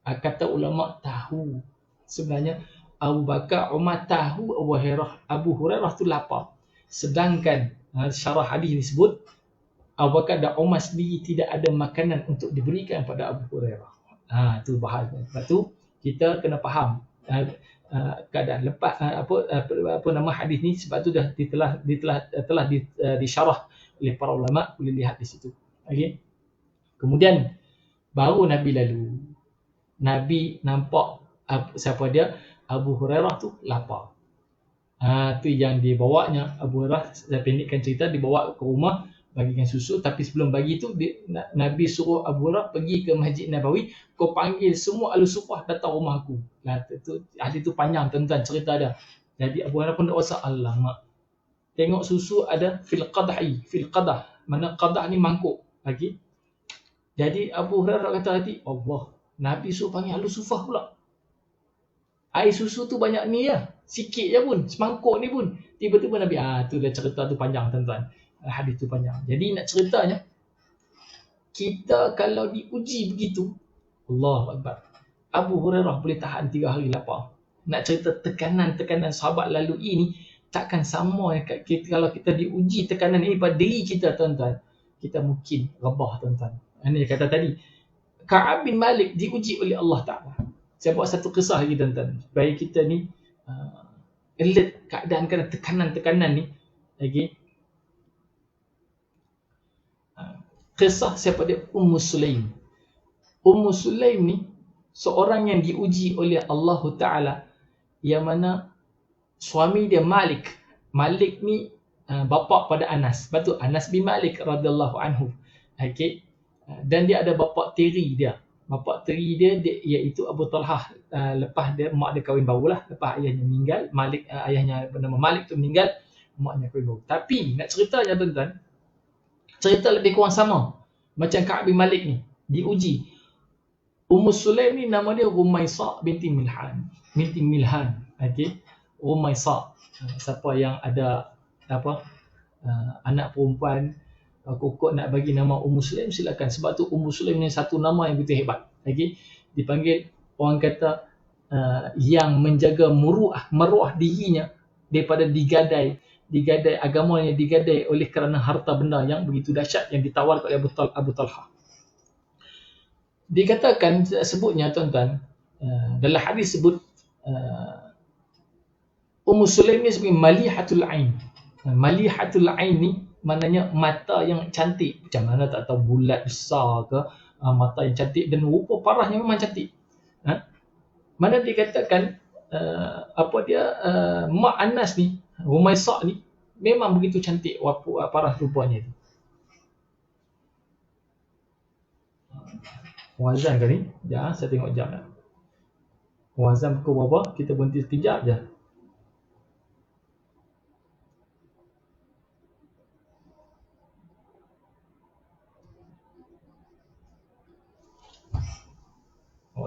Speaker 1: Kata ulama, tahu. Sebenarnya Abu Bakar, Umar tahu Abu Hurairah tu lapar. Sedangkan syarah hadis disebut, Abu Bakar dan Umar sendiri tidak ada makanan untuk diberikan pada Abu Hurairah. Itu bahas. Sebab tu kita kena faham keadaan lepas apa nama hadis ni. Sebab tu telah disyarah oleh para ulama, boleh lihat di situ. Okey. Kemudian baru Nabi lalu. Nabi nampak siapa dia? Abu Hurairah tu lapar. Tu yang dibawanya Abu Hurairah, saya pendekkan cerita, dibawa ke rumah, bagikan susu. Tapi sebelum bagi tu, Nabi suruh Abu Hurairah pergi ke Masjid Nabawi, kau panggil semua ahli sufah datang rumah aku. Hadis tu panjang, tuan-tuan, cerita dia. Jadi Abu Hurairah pun rasa, alamak, tengok susu ada fil qadah. Mana qadah ni mangkuk. Okay? Jadi Abu Hurairah kata hati, Allah, Nabi suruh panggil ahli sufah pula. Air susu tu banyak ni ya, sikit je pun, semangkuk ni pun. Tiba-tiba Nabi, tu dah cerita tu panjang, tuan-tuan. Hadis tu panjang. Jadi nak ceritanya, kita kalau diuji begitu, Allahu Akbar, Abu Hurairah boleh tahan 3 hari lapar. Nak cerita tekanan sahabat lalu ini, takkan sama kita, kalau kita diuji tekanan ini pada diri kita, tuan-tuan, kita mungkin rebah, tuan-tuan. Ini kata tadi, Ka'ab bin Malik diuji oleh Allah Ta'ala. Saya buat satu kisah lagi, tuan-tuan, supaya kita ni alert keadaan tekanan-tekanan ni. Okay. Kisah siapa dia? Ummu Sulaim. Ummu Sulaim ni seorang yang diuji oleh Allah Ta'ala, yang mana suami dia Malik. Malik ni bapa pada Anas. Lepas tu Anas bin Malik radhiyallahu anhu. Okay. Dan dia ada bapa tiri dia. Bapa tiri dia iaitu Abu Talhah. Lepas dia, mak dia kahwin barulah. Lepas ayahnya meninggal, Malik, ayahnya bernama Malik tu meninggal, maknya kahwin baru. Tapi nak ceritanya, tuan-tuan, cerita lebih kurang sama macam Ka'ab bin Malik ni diuji. Ummu Sulaim ni nama dia Rumaisa binti Milhan. Okey. Rumaisa. Siapa yang ada anak perempuan, kokok nak bagi nama Ummu Sulaim, silakan. Sebab tu Ummu Sulaim ni satu nama yang begitu hebat. Okey. Dipanggil, orang kata, yang menjaga maruah dirinya daripada digadai agamanya, digadai oleh kerana harta benda yang begitu dahsyat yang ditawarkan oleh Abu Talha. Dikatakan, sebutnya, tuan-tuan, dalam hadis sebut Ummu Sulaim ni sebagai malihatul ain. Malihatul ain ni maknanya mata yang cantik. Macam mana tak tahu, bulat besar ke, mata yang cantik, dan rupa parahnya memang cantik. Mana dikatakan mak Anas ni, Rumaisa ni, memang begitu cantik parah rupanya tu. Wazan ke ni? Ya, saya tengok jam dah. Wazan pukul berapa? Kita berhenti sekejap je.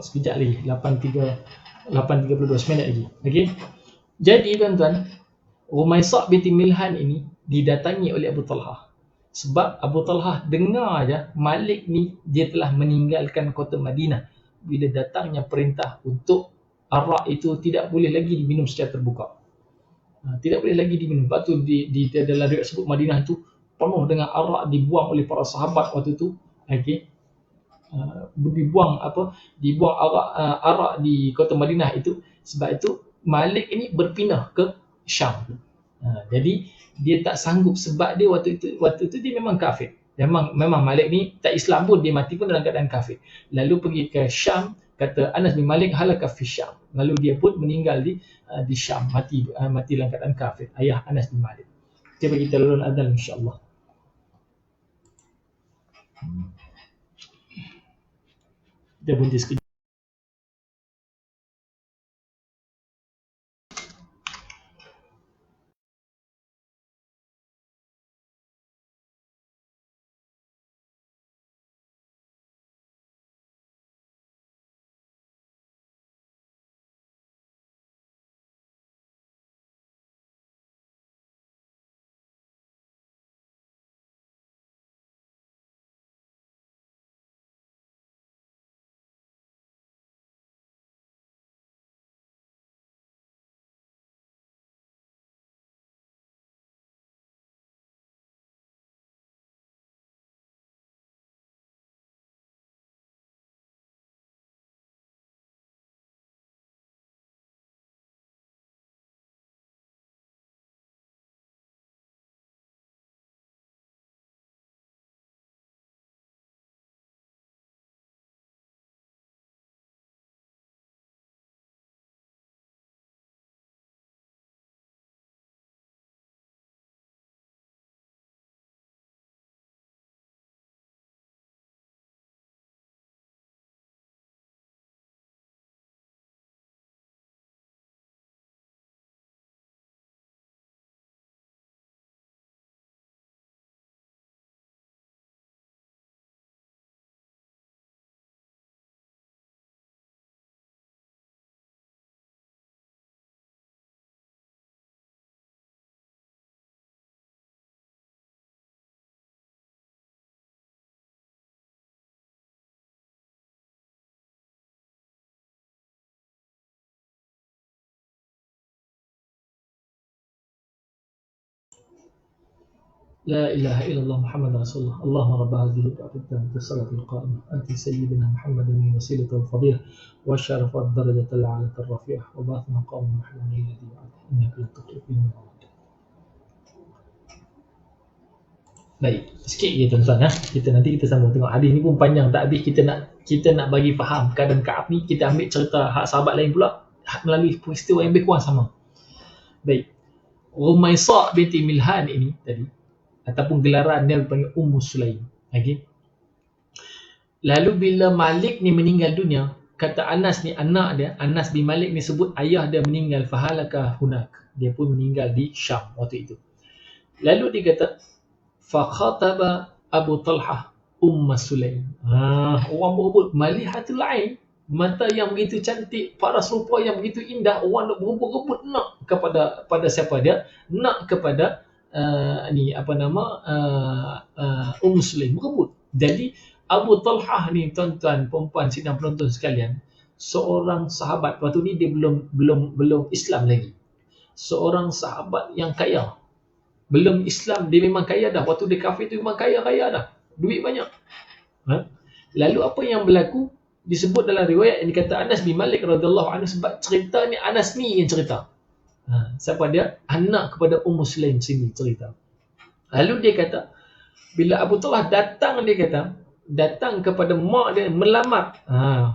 Speaker 1: Sekejap lagi. 8.32 minit lagi. Okey. Jadi, tuan-tuan, Rumaisa binti Milhan ini didatangi oleh Abu Talha. Sebab Abu Talha dengar aja Malik ni dia telah meninggalkan kota Madinah bila datangnya perintah untuk arak itu tidak boleh lagi diminum secara terbuka. Tidak boleh lagi diminum. Lepas tu di dalam riwayat sebut Madinah tu penuh dengan arak dibuang oleh para sahabat waktu tu. Okey. Dibuang arak di kota Madinah itu. Sebab itu Malik ini berpindah ke Syam. Jadi dia tak sanggup, sebab dia waktu itu dia memang kafir. Memang Malik ni tak Islam pun, dia mati pun dalam keadaan kafir. Lalu pergi ke Syam, kata Anas bin Malik, halaka fi Syam. Lalu dia pun meninggal di Syam, mati dalam keadaan kafir, ayah Anas bin Malik. Kita bagi talun adzan insya-Allah. Kita berhenti sekejap. لا إله إلا الله محمد رسول الله اللهم رب هذه الدعوة التامة الصلاة القائمة آت سيدنا محمد الوسيلة والفضيلة والشرف والدرجة العالية الرفيعة وبعث مقام محمود الذي وعده إنك لا تخلف الميعاد. Baik, sikit je tuan-tuan ya. Nanti kita sambung tengok hadis ni pun panjang tak habis, kita nak bagi faham keadaan Ka'ab ni, kita ambil cerita hak sahabat lain pula melalui peristiwa yang lebih kurang sama. Baik. Rumaisah binti Milhan ini tadi ataupun gelaran dia dipanggil Ummu Sulaim. Okey. Lalu bila Malik ni meninggal dunia, kata Anas ni anak dia, Anas bin Malik ni sebut ayah dia meninggal fahalaka hunak. Dia pun meninggal di Syam waktu itu. Lalu dia kata fa khataba Abu Talhah Sulaim. Orang berebut malihatul ain, mata yang begitu cantik, paras rupa yang begitu indah, orang nak berebut-rebut nak kepada siapa dia? Nak kepada Sulaim, berebut. Jadi Abu Talhah ni tuan-tuan, perempuan sidang penonton sekalian, seorang sahabat waktu ni dia belum Islam lagi. Seorang sahabat yang kaya. Belum Islam, dia memang kaya dah. Waktu dia kafir tu memang kaya-kaya dah. Duit banyak. Lalu apa yang berlaku? Disebut dalam riwayat yang dikata Anas bin Malik radhiyallahu anhu, sebab cerita ni Anas ni yang cerita. Siapa dia? Anak kepada Ummu Sulaim sini cerita. Lalu dia kata, bila Abu Talhah datang, dia kata, datang kepada mak dia melamar.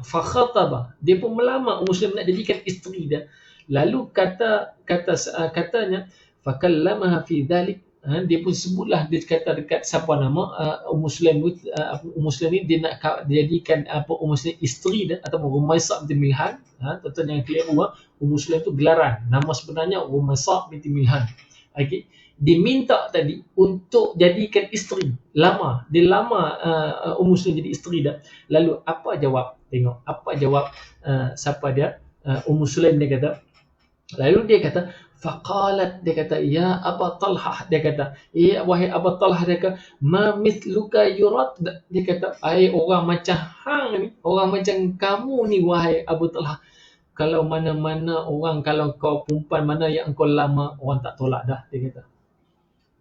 Speaker 1: Fa khataba. Dia pun melamar Ummu Sulaim nak jadikan isteri dia. Lalu katanya fakallamaha fi dhalik, dia pun sebutlah, dia kata dekat siapa nama Ummu Sulaim ni, dia nak jadikan Ummu Sulaim isteri dia ataupun Rumaisah binti Milhan. Tuan-tuan jangan keliru, Ummu Sulaim tu gelaran, nama sebenarnya Rumaisah binti Milhan. Okey, diminta tadi untuk jadikan isteri, dia lama Ummu Sulaim jadi isteri dia. Lalu apa jawab? Tengok apa jawab siapa dia, Ummu Sulaim. Dia kata, lalu dia kata faqalat, dia kata ya Aba Talhah, dia kata ya wahai Aba Talhah, dia kata ma mithluka yurad, dia kata ai orang macam hang ni, orang macam kamu ni wahai Abu Talhah, kalau mana-mana orang, kalau kau perempuan mana yang kau lama, orang tak tolak dah. Dia kata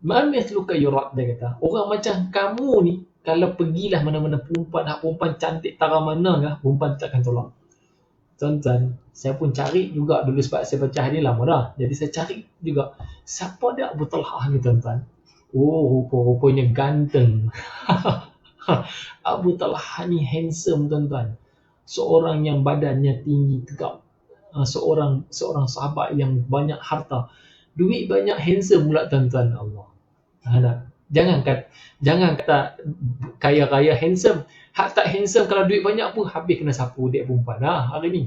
Speaker 1: ma mithluka yurad, dia kata orang macam kamu ni kalau pergilah mana-mana perempuan cantik tara mana lah, perempuan takkan tolak. Tuan-tuan, saya pun cari juga dulu sebab saya baca hadis lama dah. Jadi saya cari juga siapa dia Abu Talhah ni tuan-tuan. Rupa-rupanya ganteng. Abu Talhah ni handsome tuan-tuan. Seorang yang badannya tinggi tegap. Seorang sahabat yang banyak harta. Duit banyak, handsome pula tuan-tuan. Allah. Jangan kata kaya-kaya handsome. Hak tak handsome, kalau duit banyak pun habis kena sapu dia perempuan hari ni.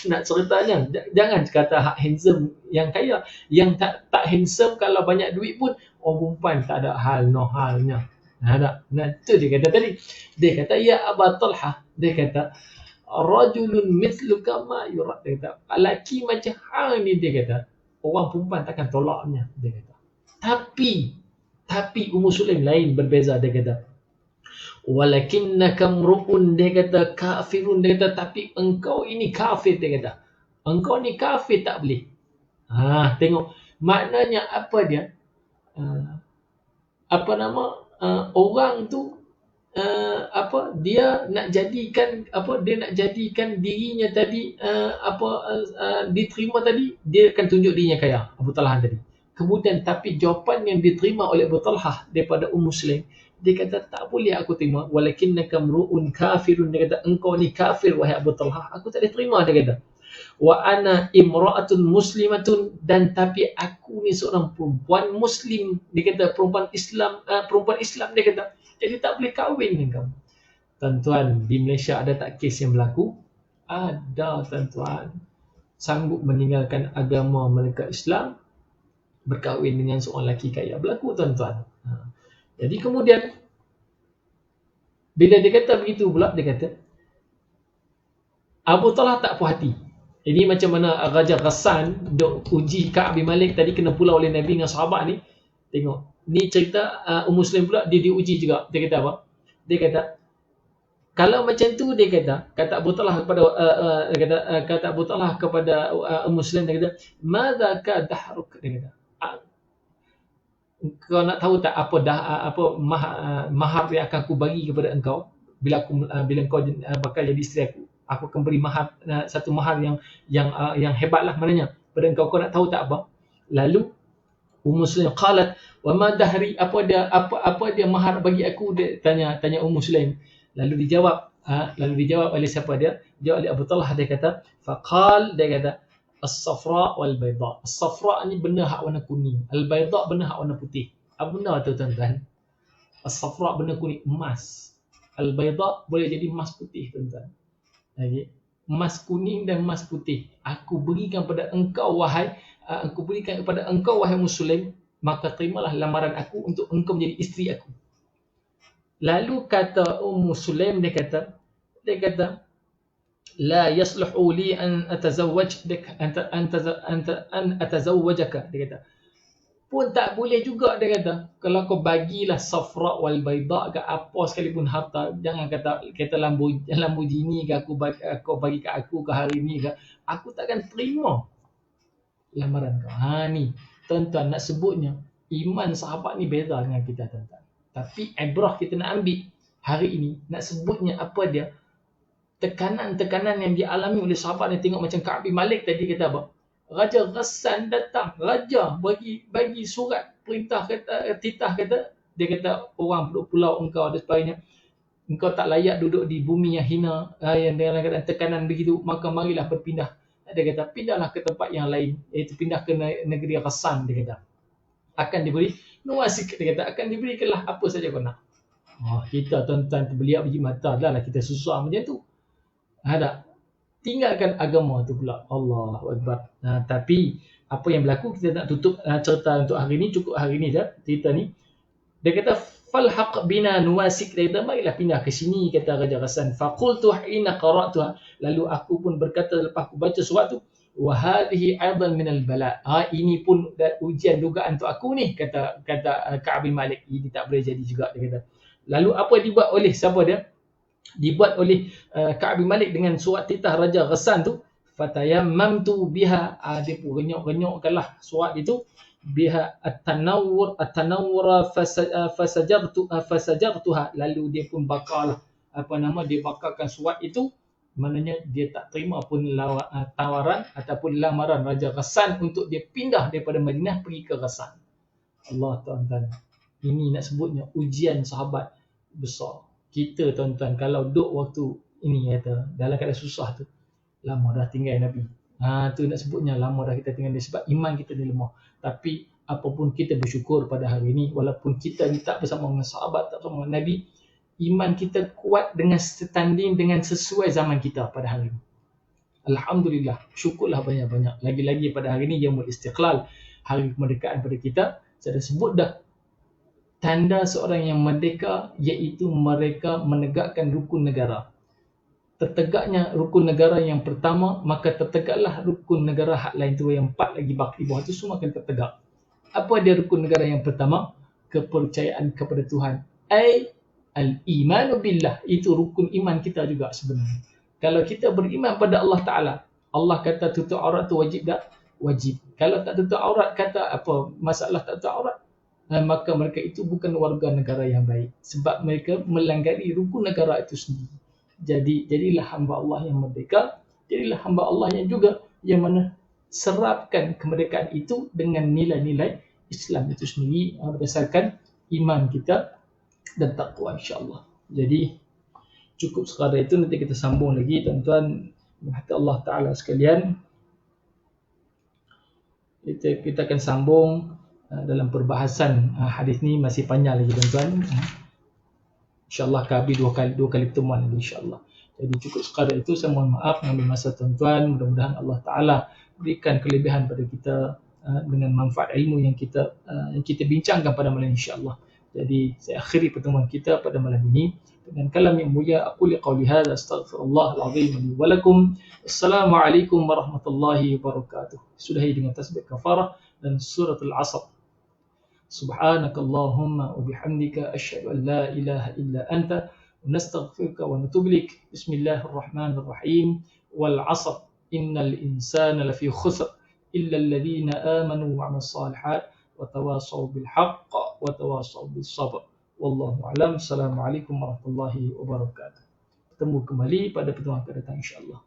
Speaker 1: Nak ceritanya, jangan kata hak handsome yang kaya, yang tak handsome kalau banyak duit pun perempuan tak ada hal no halnya. Itu dia kata tadi. Dia kata ya Aba Talhah, dia kata rajulun mithluka ma yurad, dia kata lelaki macam hang ni, dia kata orang perempuan takkan tolaknya, dia kata. Tapi Ummu Sulaim lain, berbeza. Dia kata walakinnaka mru'un, dia kata kafirun, dia kata tapi engkau ini kafir, dia kata engkau ni kafir, tak boleh. Tengok maknanya apa dia, orang tu dia nak jadikan dirinya tadi diterima tadi, dia akan tunjuk dirinya kaya, Abu Talhah tadi. Kemudian tapi jawapan yang diterima oleh Abu Talhah daripada Ummu Sulaim, dia kata tak boleh aku terima. Walakinnaka mru'un kafirun, dia kata engkau ni kafir wahai Abu Talhah, aku tak boleh terima, dia kata. Wa ana imra'atun muslimatun, dan tapi aku ni seorang perempuan muslim, dia kata perempuan Islam, dia kata jadi tak boleh kahwin dengan kamu. Tuan-tuan, di Malaysia ada tak kes yang berlaku? Ada tuan-tuan. Sanggup meninggalkan agama mereka Islam, berkahwin dengan seorang lelaki kaya. Berlaku tuan-tuan. Jadi kemudian bila dia kata begitu pula, dia kata Abu Talhah tak puas hati. Ini macam mana Raja Ghassan duk uji Ka'ab bin Malik tadi, kena pulau oleh Nabi dengan sahabat ni. Tengok, ni cerita Ummu Sulaim pula, dia diuji juga. Dia kata apa? Dia kata kalau macam tu, dia kata Abu Talhah kepada kata Abu Talhah kepada Ummu Sulaim, dia kata madza ka dahruk, dia kata Kau nak tahu tak apa mahar yang akan aku bagi kepada engkau bila engkau bakal jadi isteri aku. Aku akan beri mahar, satu mahar yang hebatlah maknanya pada engkau. Kau nak tahu tak apa? Lalu Ummu Sulaim qalat, "Wa ma dahri?" Apa dia mahar bagi aku? Dia tanya Ummu Sulaim. Lalu dijawab oleh siapa dia? Jawab oleh Abu Talhah. Dia kata, dia kata, as-safra wal bayda. As-safra ni benda hak warna kuning, al-bayda benda hak warna putih. Apa benda tu tuan-tuan? As-safra benda kuning, emas. Al-bayda boleh jadi emas putih tuan-tuan. Okay. Emas kuning dan emas putih. Aku berikan kepada engkau wahai Muslim, maka terimalah lamaran aku untuk engkau menjadi isteri aku. Lalu kata Ummu Sulaim, dia kata la yasluhu li an atazawwajaka. Dia kata pun tak boleh juga, dia kata, kalau kau bagilah safra wal bayda ke apa sekalipun harta, jangan kata Lamborghini ke kau bagi kat aku ke hari ni ke, aku takkan terima lamaran kau. Ni tuan-tuan, nak sebutnya iman sahabat ni beza dengan kita tuan-tuan. Tapi ibrah kita nak ambil hari ini, nak sebutnya apa dia, tekanan-tekanan yang dialami oleh sahabat ni. Tengok macam Ka'ab bin Malik tadi kata apa? Raja Ghassan datang, raja bagi surat perintah, titah kata, dia kata orang pulau engkau dan sebagainya, engkau tak layak duduk di bumi yang hina, yang dengan keadaan tekanan begitu, maka marilah berpindah. Dia kata pindahlah ke tempat yang lain, iaitu pindah ke negeri Ghassan. Dia kata akan diberi nuasik, dia kata akan diberikanlah apa saja kau nak. Kita tuan-tuan terbeliak biji mata dah lah kita susah macam tu. Ada tinggalkan agama tu pula. Allahu Akbar. Tapi apa yang berlaku, kita nak tutup cerita untuk hari ni, cukup hari ni je cerita ni. Dia kata falhaq bina nuwasik. Dia kata marilah pindah ke sini, kata Raja Ghassan. Faqultu hina qara'tuha. Lalu aku pun berkata lepas aku baca surat tu, wa hadhihi aidan min al-bala. Ini pun ujian dugaan untuk aku ni, kata Ka'ab bin Malik. Ini tak boleh jadi juga, dia kata. Lalu apa dibuat oleh siapa dia? Dibuat oleh Ka'ab bin Malik dengan surat titah Raja Ghassan tu. Fatayammamtu biha, dia pun renyok-renyokkanlah surat itu, biha at-tanawwur fasajartuha. Lalu dia pun bakarlah, dia bakarkan surat itu. Maknanya dia tak terima pun tawaran ataupun lamaran Raja Ghassan untuk dia pindah daripada Madinah pergi ke Ghassan. Allah tuan-tuan, ini nak sebutnya ujian sahabat besar. Kita tuan-tuan kalau duduk waktu ini kata dalam keadaan susah tu, lama dah tinggal Nabi. Tu nak sebutnya lama dah kita tinggal dia sebab iman kita ni lemah. Tapi apapun kita bersyukur pada hari ini, walaupun kita ni tak bersama dengan sahabat, tak bersama dengan Nabi, iman kita kuat dengan setanding dengan sesuai zaman kita pada hari ini. Alhamdulillah, syukurlah banyak-banyak. Lagi-lagi pada hari ini Yaumul Istiqlal, hari kemerdekaan pada kita. Saya dah sebut dah, tanda seorang yang merdeka iaitu mereka menegakkan rukun negara. Tertegaknya rukun negara yang pertama, maka tertegaklah rukun negara hak lain tu, yang 4 lagi baki bawah tu semua akan tertegak. Apa dia rukun negara yang pertama? Kepercayaan kepada Tuhan. Al-imanu billah, itu rukun iman kita juga sebenarnya. Kalau kita beriman pada Allah Ta'ala, Allah kata tutup aurat tu wajib tak? Wajib. Kalau tak tutup aurat, kata apa masalah tak tutup aurat, maka mereka itu bukan warga negara yang baik, sebab mereka melanggari rukun negara itu sendiri. Jadilah hamba Allah yang merdeka, jadilah hamba Allah yang juga yang mana serapkan kemerdekaan itu dengan nilai-nilai Islam itu sendiri, berdasarkan iman kita dan takwa, insya-Allah. Jadi cukup sekadar itu, nanti kita sambung lagi tuan-tuan. Rahmat Allah Ta'ala sekalian, kita akan sambung dalam perbahasan hadis ni, masih panjang lagi tuan-tuan. InsyaAllah habis dua kali pertemuan lagi, insyaAllah. Jadi cukup sekadar itu, saya mohon maaf mengambil masa tuan-tuan. Mudah-mudahan Allah Ta'ala berikan kelebihan pada kita dengan manfaat ilmu yang kita bincangkan pada malam ini, insyaAllah. Jadi saya akhiri pertemuan kita pada malam ini dengan kalam yang mulia. Aku liqauli hadza astaghfirullah al-azim li wa lakum. Assalamualaikum warahmatullahi wabarakatuh. Sudahi dengan tasbih kafarah dan surat al-Asr. Subhanakallahumma wa bihamdika asyhadu an la ilaha illa anta nastaghfiruka wa natubu ilaik. Bismillahirrahmanirrahim. Wal 'asr innal insana lafi khusr illa alladhina amanu wa 'amilus shalihat wa tawassaw bil haqq wa tawassaw bis sabr. Wallahu a'lam. Assalamualaikum warahmatullahi wabarakatuh. Bertemu kembali pada pertemuan akan datang, insya-Allah.